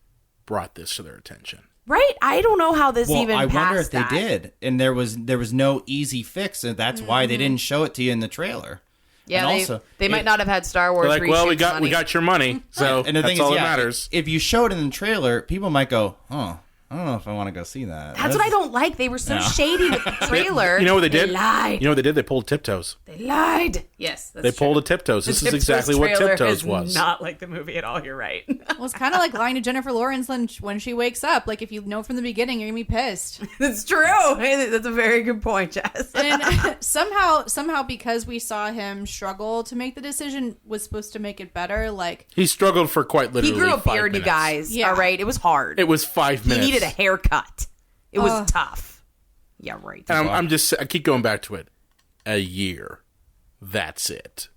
brought this to their attention. Right? I don't know how this even passed. I wonder if that. they did, and there was no easy fix, and that's why they didn't show it to you in the trailer. Yeah, they might not have had Star Wars. We got your money, so and the thing is, that matters. If you show it in the trailer, people might go, "Oh, I don't know if I want to go see that." That's what I don't like. They were so shady with the trailer. You know what they did? They lied. You know what they did? They pulled Tiptoes. They lied. Yes, they pulled a Tiptoes. This is exactly what Tiptoes was. Not like the movie at all. You're right. Well, it's kind of like lying to Jennifer Lawrence when she wakes up. If you know from the beginning, you're gonna be pissed. That's true. That's a very good point, Jess. And somehow, because we saw him struggle to make the decision, was supposed to make it better. He struggled for quite literally. He grew a 5 beard, minutes. you guys. Yeah. All right, it was hard. It was 5 minutes. He needed a haircut. It was tough. Yeah, right. And I keep going back to it. A year. That's it.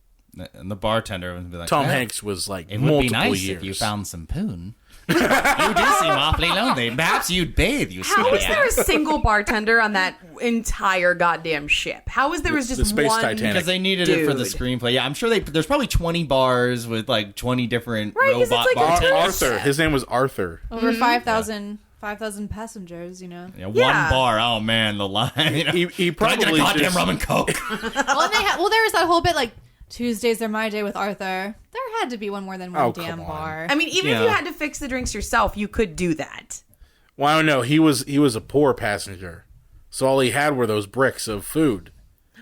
And the bartender would be like, Tom Hanks was it multiple would be nice years. if you found some poon. You do seem awfully lonely. Perhaps you'd bathe, you How is there a single bartender on that entire goddamn ship? How is there was just the Space one? Titanic. Because they needed it for the screenplay. Yeah, I'm sure there's probably 20 bars with 20 different robot bartenders. Arthur. His name was Arthur. Over 5,000 passengers, Yeah, one bar. Oh man, the line. He probably Can I get a goddamn rum and coke? Well, there was that whole bit Tuesdays are my day with Arthur. There had to be one more than one Oh, damn come on. bar. I mean, even if you had to fix the drinks yourself, you could do that. Well, I don't know. He was a poor passenger, so all he had were those bricks of food.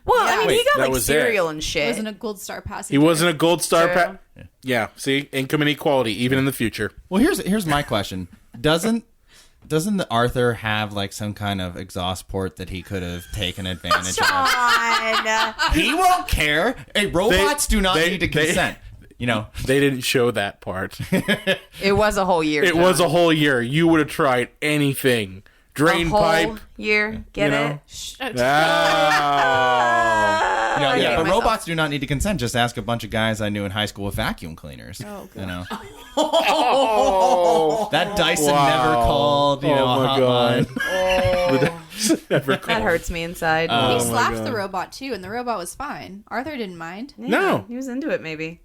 Well, I mean, he Wait, got that like was cereal it. and He shit. wasn't a gold star passenger. He wasn't a gold star. True. Yeah. See, income inequality, even in the future. Well, here's my question. Doesn't the Arthur have like some kind of exhaust port that he could have taken advantage of? Sean. He won't care. Hey, robots do not need to consent. You know, They didn't show that part. It was a whole year. It was a whole year. You would have tried anything. Drain whole pipe. year. Get you know? it? Oh. yeah, but myself. robots do not need to consent. Just ask a bunch of guys I knew in high school with vacuum cleners. Oh, God. You know, that Dyson never called. You know, Oh, a my hotline. Never That called. hurts me inside. He slapped the robot too, and the robot was fine. Arthur didn't mind. Yeah, No. he was into it maybe.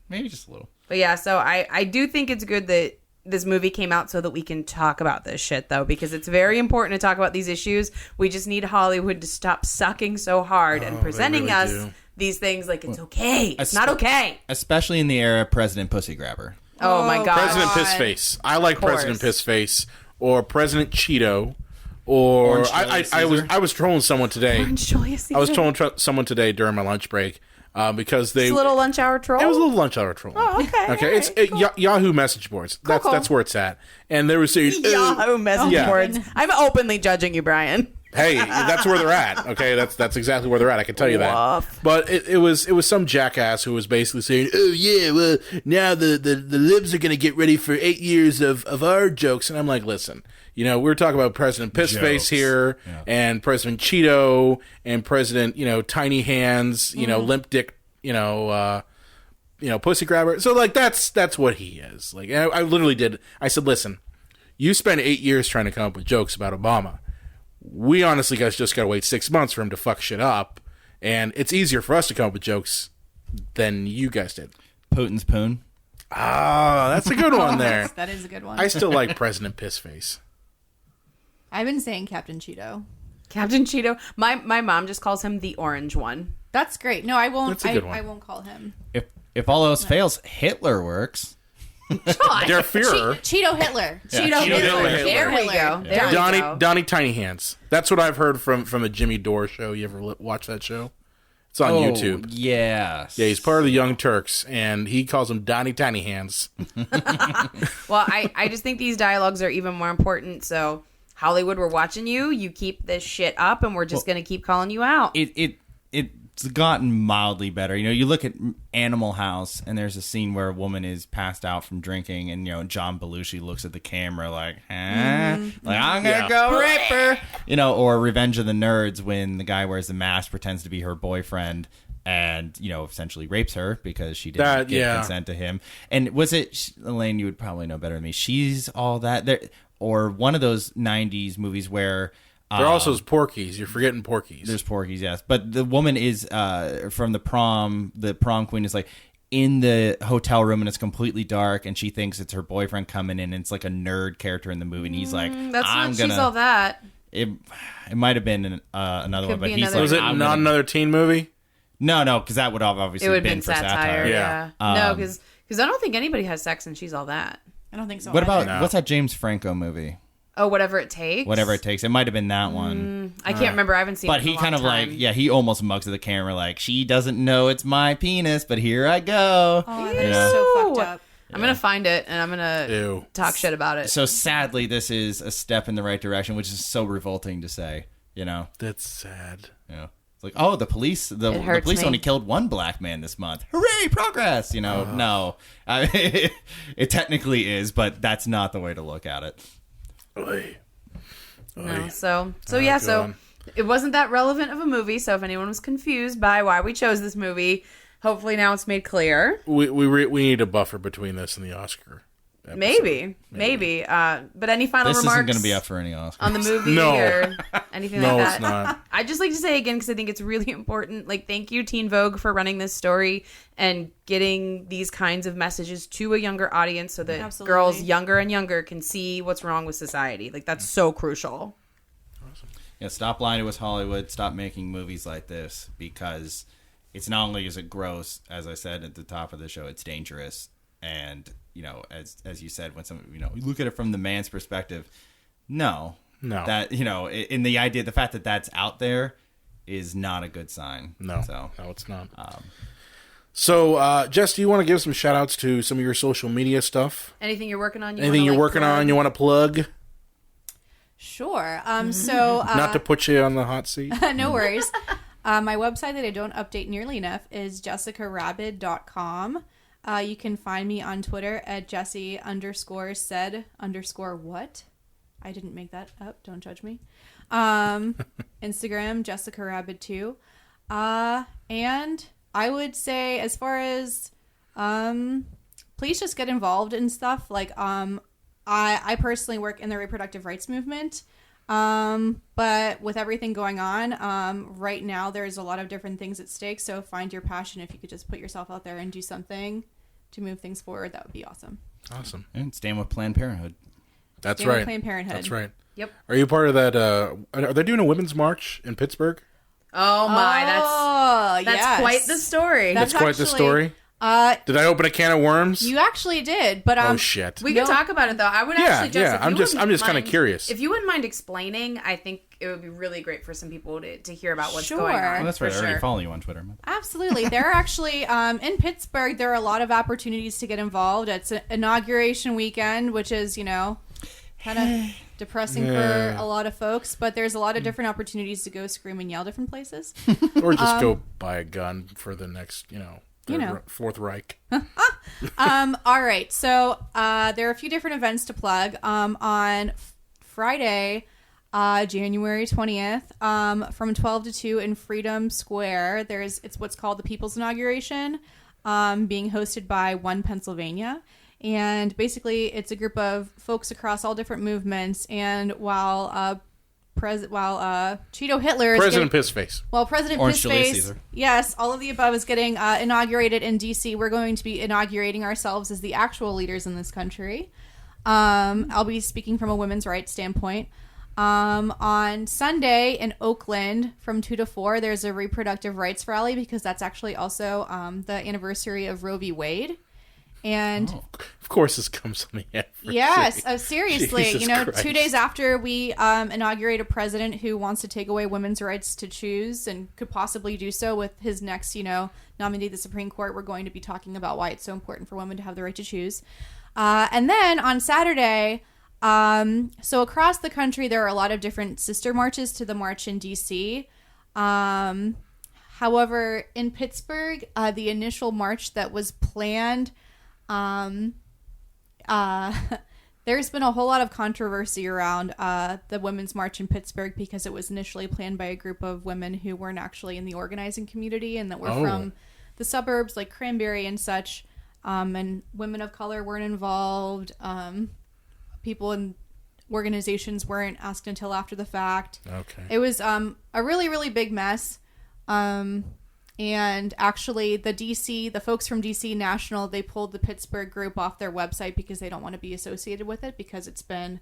Maybe just a little. But yeah, so I do think it's good that this movie came out so that we can talk about this shit, though, because it's very important to talk about these issues. We just need Hollywood to stop sucking so hard and presenting really us do. these things like it's okay. It's not okay. Especially in the era of President Pussy Grabber. Oh my god. President Pissface. I like course. President Pissface or President Cheeto. Or Orange Julius Caesar. I was trolling someone today. Julius I was Caesar. trolling someone today during my lunch break because they It's a little lunch hour troll. It was a little lunch hour troll. Oh, okay. Okay, All it's right, cool. Yahoo message boards. That's cool. that's where it's at. And they were saying Yahoo message yeah. boards. I'm openly judging you, Brian. hey, that's where they're at. Okay, that's exactly where they're at. I can tell you that. Woof. But it was some jackass who was basically saying, "Oh yeah, well now the libs are going to get ready for 8 years of our jokes." And I'm like, listen, you know, we're talking about President Pissface Jokes. here, and President Cheeto, and President Tiny Hands, Limp Dick, Pussy Grabber. So like that's what he is. Like I literally did. I said, listen, you spent 8 years trying to come up with jokes about Obama. We honestly guys just got to wait 6 months for him to fuck shit up, and it's easier for us to come up with jokes than you guys did. Putin's poon. Ah, that's a good one there. That is a good one. I still like President Pissface. I've been saying Captain Cheeto. Captain Cheeto. My mom just calls him the orange one. That's great. No, I won't. That's a good one. I won't call him. If all else fails, Hitler works. Der Fuhrer. Cheeto Hitler. Cheeto Hitler. There we go. There we go. Donnie Tiny Hands. That's what I've heard from the Jimmy Dore show. You ever watch that show? It's on YouTube. Yes. Yeah, he's part of the Young Turks, and he calls them Donnie Tiny Hands. Well, I just think these dialogues are even more important. So Hollywood, we're watching you. You keep this shit up, and we're just going to keep calling you out. It's gotten mildly better. You know, you look at Animal House, and there's a scene where a woman is passed out from drinking, and John Belushi looks at the camera like, huh? Like, I'm gonna go rape her. Or Revenge of the Nerds, when the guy wears the mask, pretends to be her boyfriend, and essentially rapes her because she didn't get consent to him. And was it Elaine? You would probably know better than me. She's all that there, or one of those '90s movies where. There also is Porky's. You're forgetting Porky's. There's Porky's, yes. But the woman is from the prom queen is like in the hotel room and it's completely dark and she thinks it's her boyfriend coming in and it's like a nerd character in the movie and he's like, That's I'm not. gonna. She's all that. It might have been another Could one, but be he's another like, Was it I'm not gonna- another teen movie? No, because that would have obviously It would have been been for satire. Yeah. No, because I don't think anybody has sex and she's all that. I don't think so. What about either. what's that James Franco movie? Oh, whatever it takes. Whatever it takes. It might have been that one. I can't remember. I haven't seen. But it in he a kind long of time. he almost mugs at the camera like, she doesn't know it's my penis, but here I go. Oh, that Ew. is so fucked up. I'm gonna find it and I'm gonna Ew. talk shit about it. So sadly, this is a step in the right direction, which is so revolting to say. That's sad. It's like, oh, the police hurts police me. only killed one black man this month. Hooray, progress! No, it technically is, but that's not the way to look at it. Oy. No, so yeah, so God. it wasn't that relevant of a movie. So if anyone was confused by why we chose this movie, hopefully now it's made clear. We need a buffer between this and the Oscar episode. Maybe. But any final This remarks isn't going to be up for any Oscars. on the movie No. or anything No, like that? it's not. I'd just like to say again, because I think it's really important, like, thank you, Teen Vogue, for running this story and getting these kinds of messages to a younger audience so that Absolutely. girls younger and younger can see what's wrong with society. Like, that's so crucial. Stop lying to us, Hollywood. Stop making movies like this because it's not only is it gross, as I said at the top of the show, it's dangerous. And, as you said, when you look at it from the man's perspective, no. That, in the idea, the fact that that's out there is not a good sign. No, so, no, it's not. So, Jess, do you want to give some shout outs to some of your social media stuff? Anything you're working on? Anything you're working on you want to plug? Sure. So not to put you on the hot seat. No worries. My website that I don't update nearly enough is jessicarabbid.com. You can find me on Twitter at Jessie_said_what. I didn't make that up. Don't judge me. Instagram, JessicaRabbid2. And I would say, as far as, please just get involved in stuff. Like, I personally work in the reproductive rights movement. But with everything going on, right now there's a lot of different things at stake. So find your passion. If you could just put yourself out there and do something to move things forward, that would be awesome. Awesome. And stand with Planned Parenthood. That's Stand with right. Planned Parenthood. That's right. Yep. Are you part of that? Are they doing a women's march in Pittsburgh? Oh my, that's yes. quite the story. That's quite the story. Did I open a can of worms? You actually did, but oh shit. We can talk about it though. I would actually just I'm just kind of curious. If you wouldn't mind explaining, I think it would be really great for some people to hear about what's Sure. going on. Well, that's right. I already Sure. follow you on Twitter. Absolutely. There are actually, in Pittsburgh, there are a lot of opportunities to get involved. It's an inauguration weekend, which is, kind of depressing for a lot of folks, but there's a lot of different opportunities to go scream and yell different places. Or just go buy a gun for the next, Fourth Reich. All right. So there are a few different events to plug. On Friday, January 20th, from 12 to 2 in Freedom Square, it's what's called the People's Inauguration, being hosted by One Pennsylvania. And basically, it's a group of folks across all different movements. And while Cheeto Hitler is President Pissface. While President Orange Julius Pissface, Caesar. yes, all of the above is getting inaugurated in D.C., we're going to be inaugurating ourselves as the actual leaders in this country. I'll be speaking from a women's rights standpoint. On Sunday in Oakland from 2 to 4, there's a reproductive rights rally because that's actually also the anniversary of Roe v. Wade. And of course, this comes on the anniversary. yes, seriously, Jesus Christ. 2 days after we inaugurate a president who wants to take away women's rights to choose and could possibly do so with his next, nominee to the Supreme Court, we're going to be talking about why it's so important for women to have the right to choose. And then on Saturday, so across the country, there are a lot of different sister marches to the march in D.C. However, in Pittsburgh, the initial march that was planned, there's been a whole lot of controversy around the Women's March in Pittsburgh because it was initially planned by a group of women who weren't actually in the organizing community and that were from the suburbs like Cranberry and such, and women of color weren't involved. People in organizations weren't asked until after the fact. Okay. It was a really, really big mess. And actually, the folks from DC National, they pulled the Pittsburgh group off their website because they don't want to be associated with it because it's been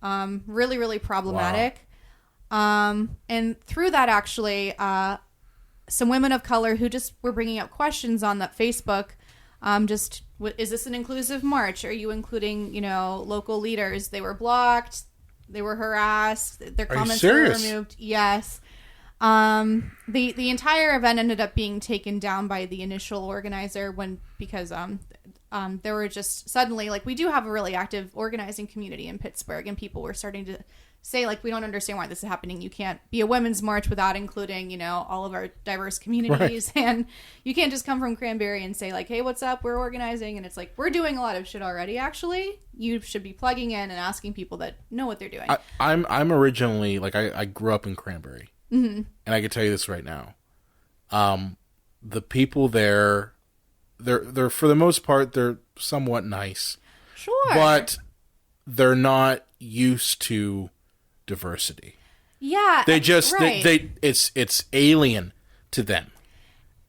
really, really problematic. Wow. And through that, actually, some women of color who just were bringing up questions on that Facebook, is this an inclusive march? Are you including, local leaders? They were blocked. They were harassed. Their comments were removed. Yes. The entire event ended up being taken down by the initial organizer because there were just suddenly, we do have a really active organizing community in Pittsburgh, and people were starting to say, we don't understand why this is happening. You can't be a women's march without including, all of our diverse communities. Right. And you can't just come from Cranberry and say, hey, what's up? We're organizing. And it's we're doing a lot of shit already, actually. You should be plugging in and asking people that know what they're doing. I'm originally, I grew up in Cranberry. Mm-hmm. And I can tell you this right now. The people there, they're for the most part, they're somewhat nice. Sure. But they're not used to diversity. Yeah. They just right. it's alien to them.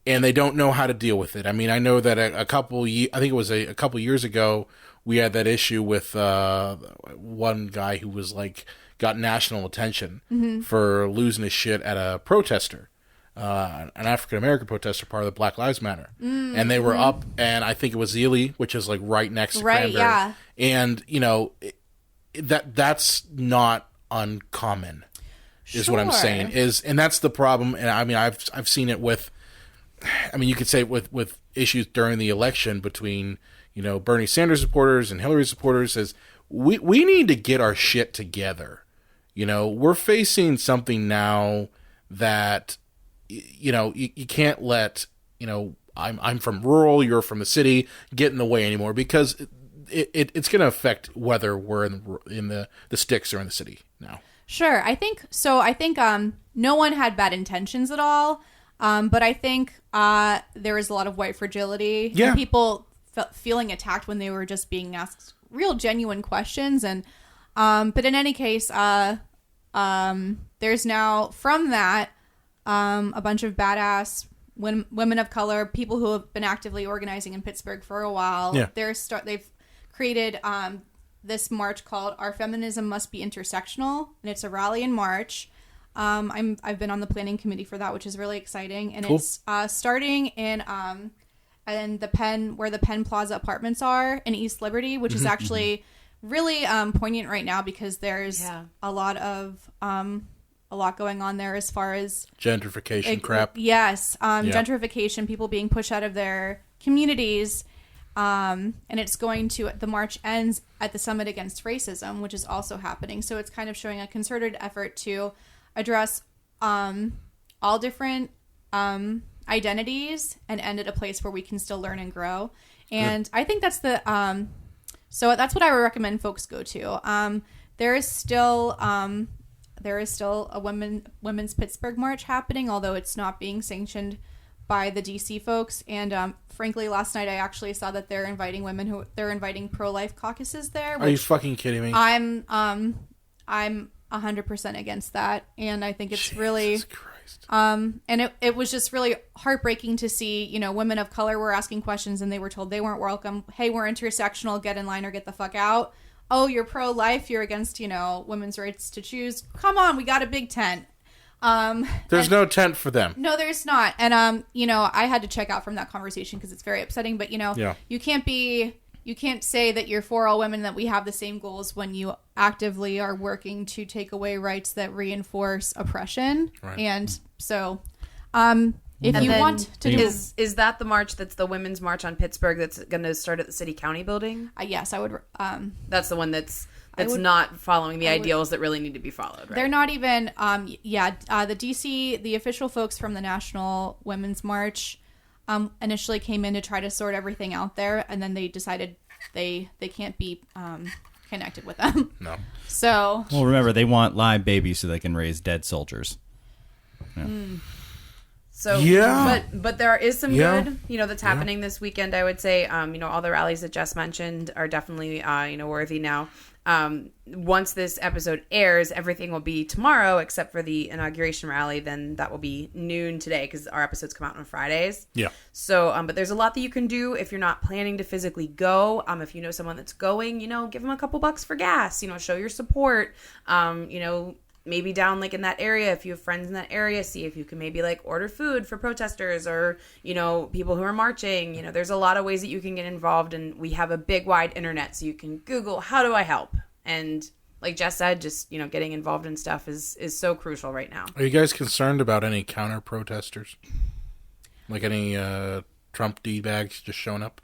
And they don't know how to deal with it. I mean, I know that I think it was a couple years ago, we had that issue with one guy who was got national attention for losing his shit at a protester an African American protester, part of the Black Lives Matter, and they were up, and I think it was Ely, which is like right next to Cranberry, yeah. and that's not uncommon, is what I'm saying. And that's the problem. And I mean, I've seen it with, I mean, you could say with issues during the election between Bernie Sanders supporters and Hillary supporters, is we need to get our shit together. We're facing something now that you can't let I'm from rural, you're from the city, get in the way anymore, because it's going to affect whether we're in the sticks or in the city now. Sure, I think so. I think no one had bad intentions at all, but I think there was a lot of white fragility. Yeah, and people feeling attacked when they were just being asked real genuine questions, and but in any case, there's now from that a bunch of badass women of color, people who have been actively organizing in Pittsburgh for a while. Yeah. They've created this march called "Our Feminism Must Be Intersectional," and it's a rally in March. I've been on the planning committee for that, which is really exciting, and it's starting in the Penn, where the Penn Plaza apartments are in East Liberty, which is actually really poignant right now because there's a lot going on there as far as gentrification crap. Yes, gentrification, people being pushed out of their communities, and it's the march ends at the Summit Against Racism, which is also happening. So it's kind of showing a concerted effort to address all different identities and end at a place where we can still learn and grow. And I think that's so that's what I would recommend folks go to. There is still a women's Pittsburgh March happening, although it's not being sanctioned by the DC folks. And frankly, last night I actually saw that they're inviting pro-life caucuses there. Are you fucking kidding me? I'm 100% against that, and I think it's really Christ. And it was just really heartbreaking to see, women of color were asking questions and they were told they weren't welcome. Hey, we're intersectional, get in line or get the fuck out. Oh, you're pro-life, you're against, women's rights to choose. Come on, we got a big tent. There's no tent for them. No, there's not. And, I had to check out from that conversation because it's very upsetting. But, you can't say that you're for all women, that we have the same goals when you actively are working to take away rights that reinforce oppression. Right. And so, if you want to do... Is that the march that's the Women's March on Pittsburgh that's going to start at the City County building? Yes, I would... that's the one that's not following the ideals that really need to be followed, right? They're not even... the DC, the official folks from the National Women's March initially came in to try to sort everything out there, and then they decided they can't be connected with them. No. So... Well, remember, they want live babies so they can raise dead soldiers. Yeah. So, yeah, but there is some good, that's happening this weekend. I would say, all the rallies that Jess mentioned are definitely, worthy now. Once this episode airs, everything will be tomorrow except for the inauguration rally. Then that will be noon today because our episodes come out on Fridays. Yeah. So, but there's a lot that you can do if you're not planning to physically go. If you know someone that's going, give them a couple bucks for gas. Show your support. Maybe down like in that area, if you have friends in that area, see if you can maybe like order food for protesters or, people who are marching. There's a lot of ways that you can get involved, and we have a big wide internet, so you can Google, how do I help? And like Jess said, just, getting involved in stuff is so crucial right now. Are you guys concerned about any counter protesters? Like any Trump D-bags just showing up?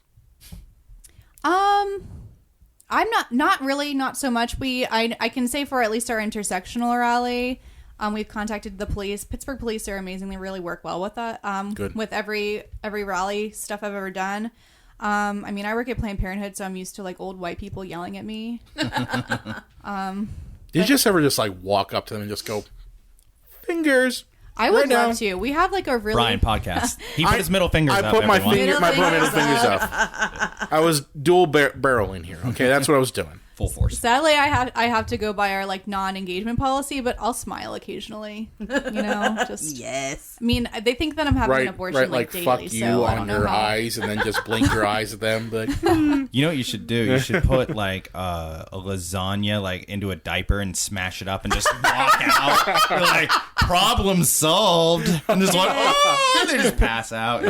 I'm not so much. I can say for at least our intersectional rally, we've contacted the police. Pittsburgh police are amazing. They really work well with that. Good. With every rally stuff I've ever done. I work at Planned Parenthood, so I'm used to like old white people yelling at me. Did you just ever just like walk up to them and just go, fingers? I would love to. We have like a really... Brian podcast. He put his middle fingers up. I put my middle fingers up. I was dual barreling here. Okay, that's what I was doing. full force. Sadly, I have to go by our like non-engagement policy, but I'll smile occasionally. Just Yes. I mean, they think that I'm having an abortion like daily. fuck you so I don't on know your how. eyes, and then just blink your eyes at them. But You know what you should do? You should put like a lasagna like into a diaper and smash it up and just walk out. You're like, problem solved. And just like, oh, they just pass out.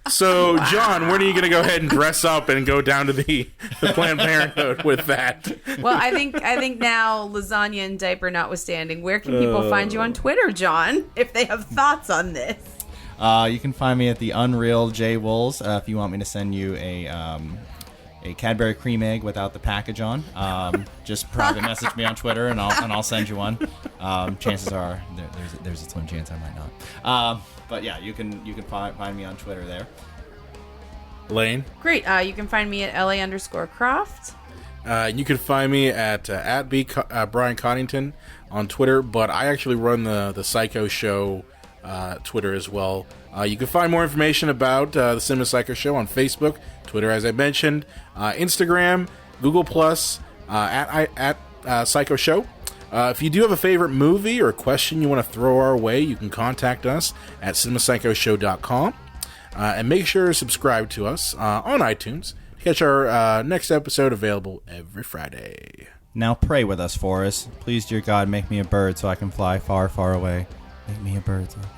so, John, when are you going to go ahead and dress up and go down to the Planned Parenthood with that? Well, I think now, lasagna and diaper notwithstanding, where can people find you on Twitter, John, if they have thoughts on this? You can find me at the Unreal J Wolves if you want me to send you a Cadbury cream egg without the package on. Just private message me on Twitter and I'll send you one. Chances are there's a slim chance I might not. But yeah, you can find me on Twitter there. Elaine? Great. You can find me at LA_Croft. You can find me at Brian Coddington on Twitter, but I actually run the Psycho Show Twitter as well. You can find more information about the Cinema Psycho Show on Facebook, Twitter, as I mentioned, Instagram, Google+, at Psycho Show. If you do have a favorite movie or a question you want to throw our way, you can contact us at cinemapsychoshow.com. And make sure to subscribe to us on iTunes to catch our next episode, available every Friday. Now pray with us, Forrest. Please, dear God, make me a bird so I can fly far, far away. Make me a bird so I can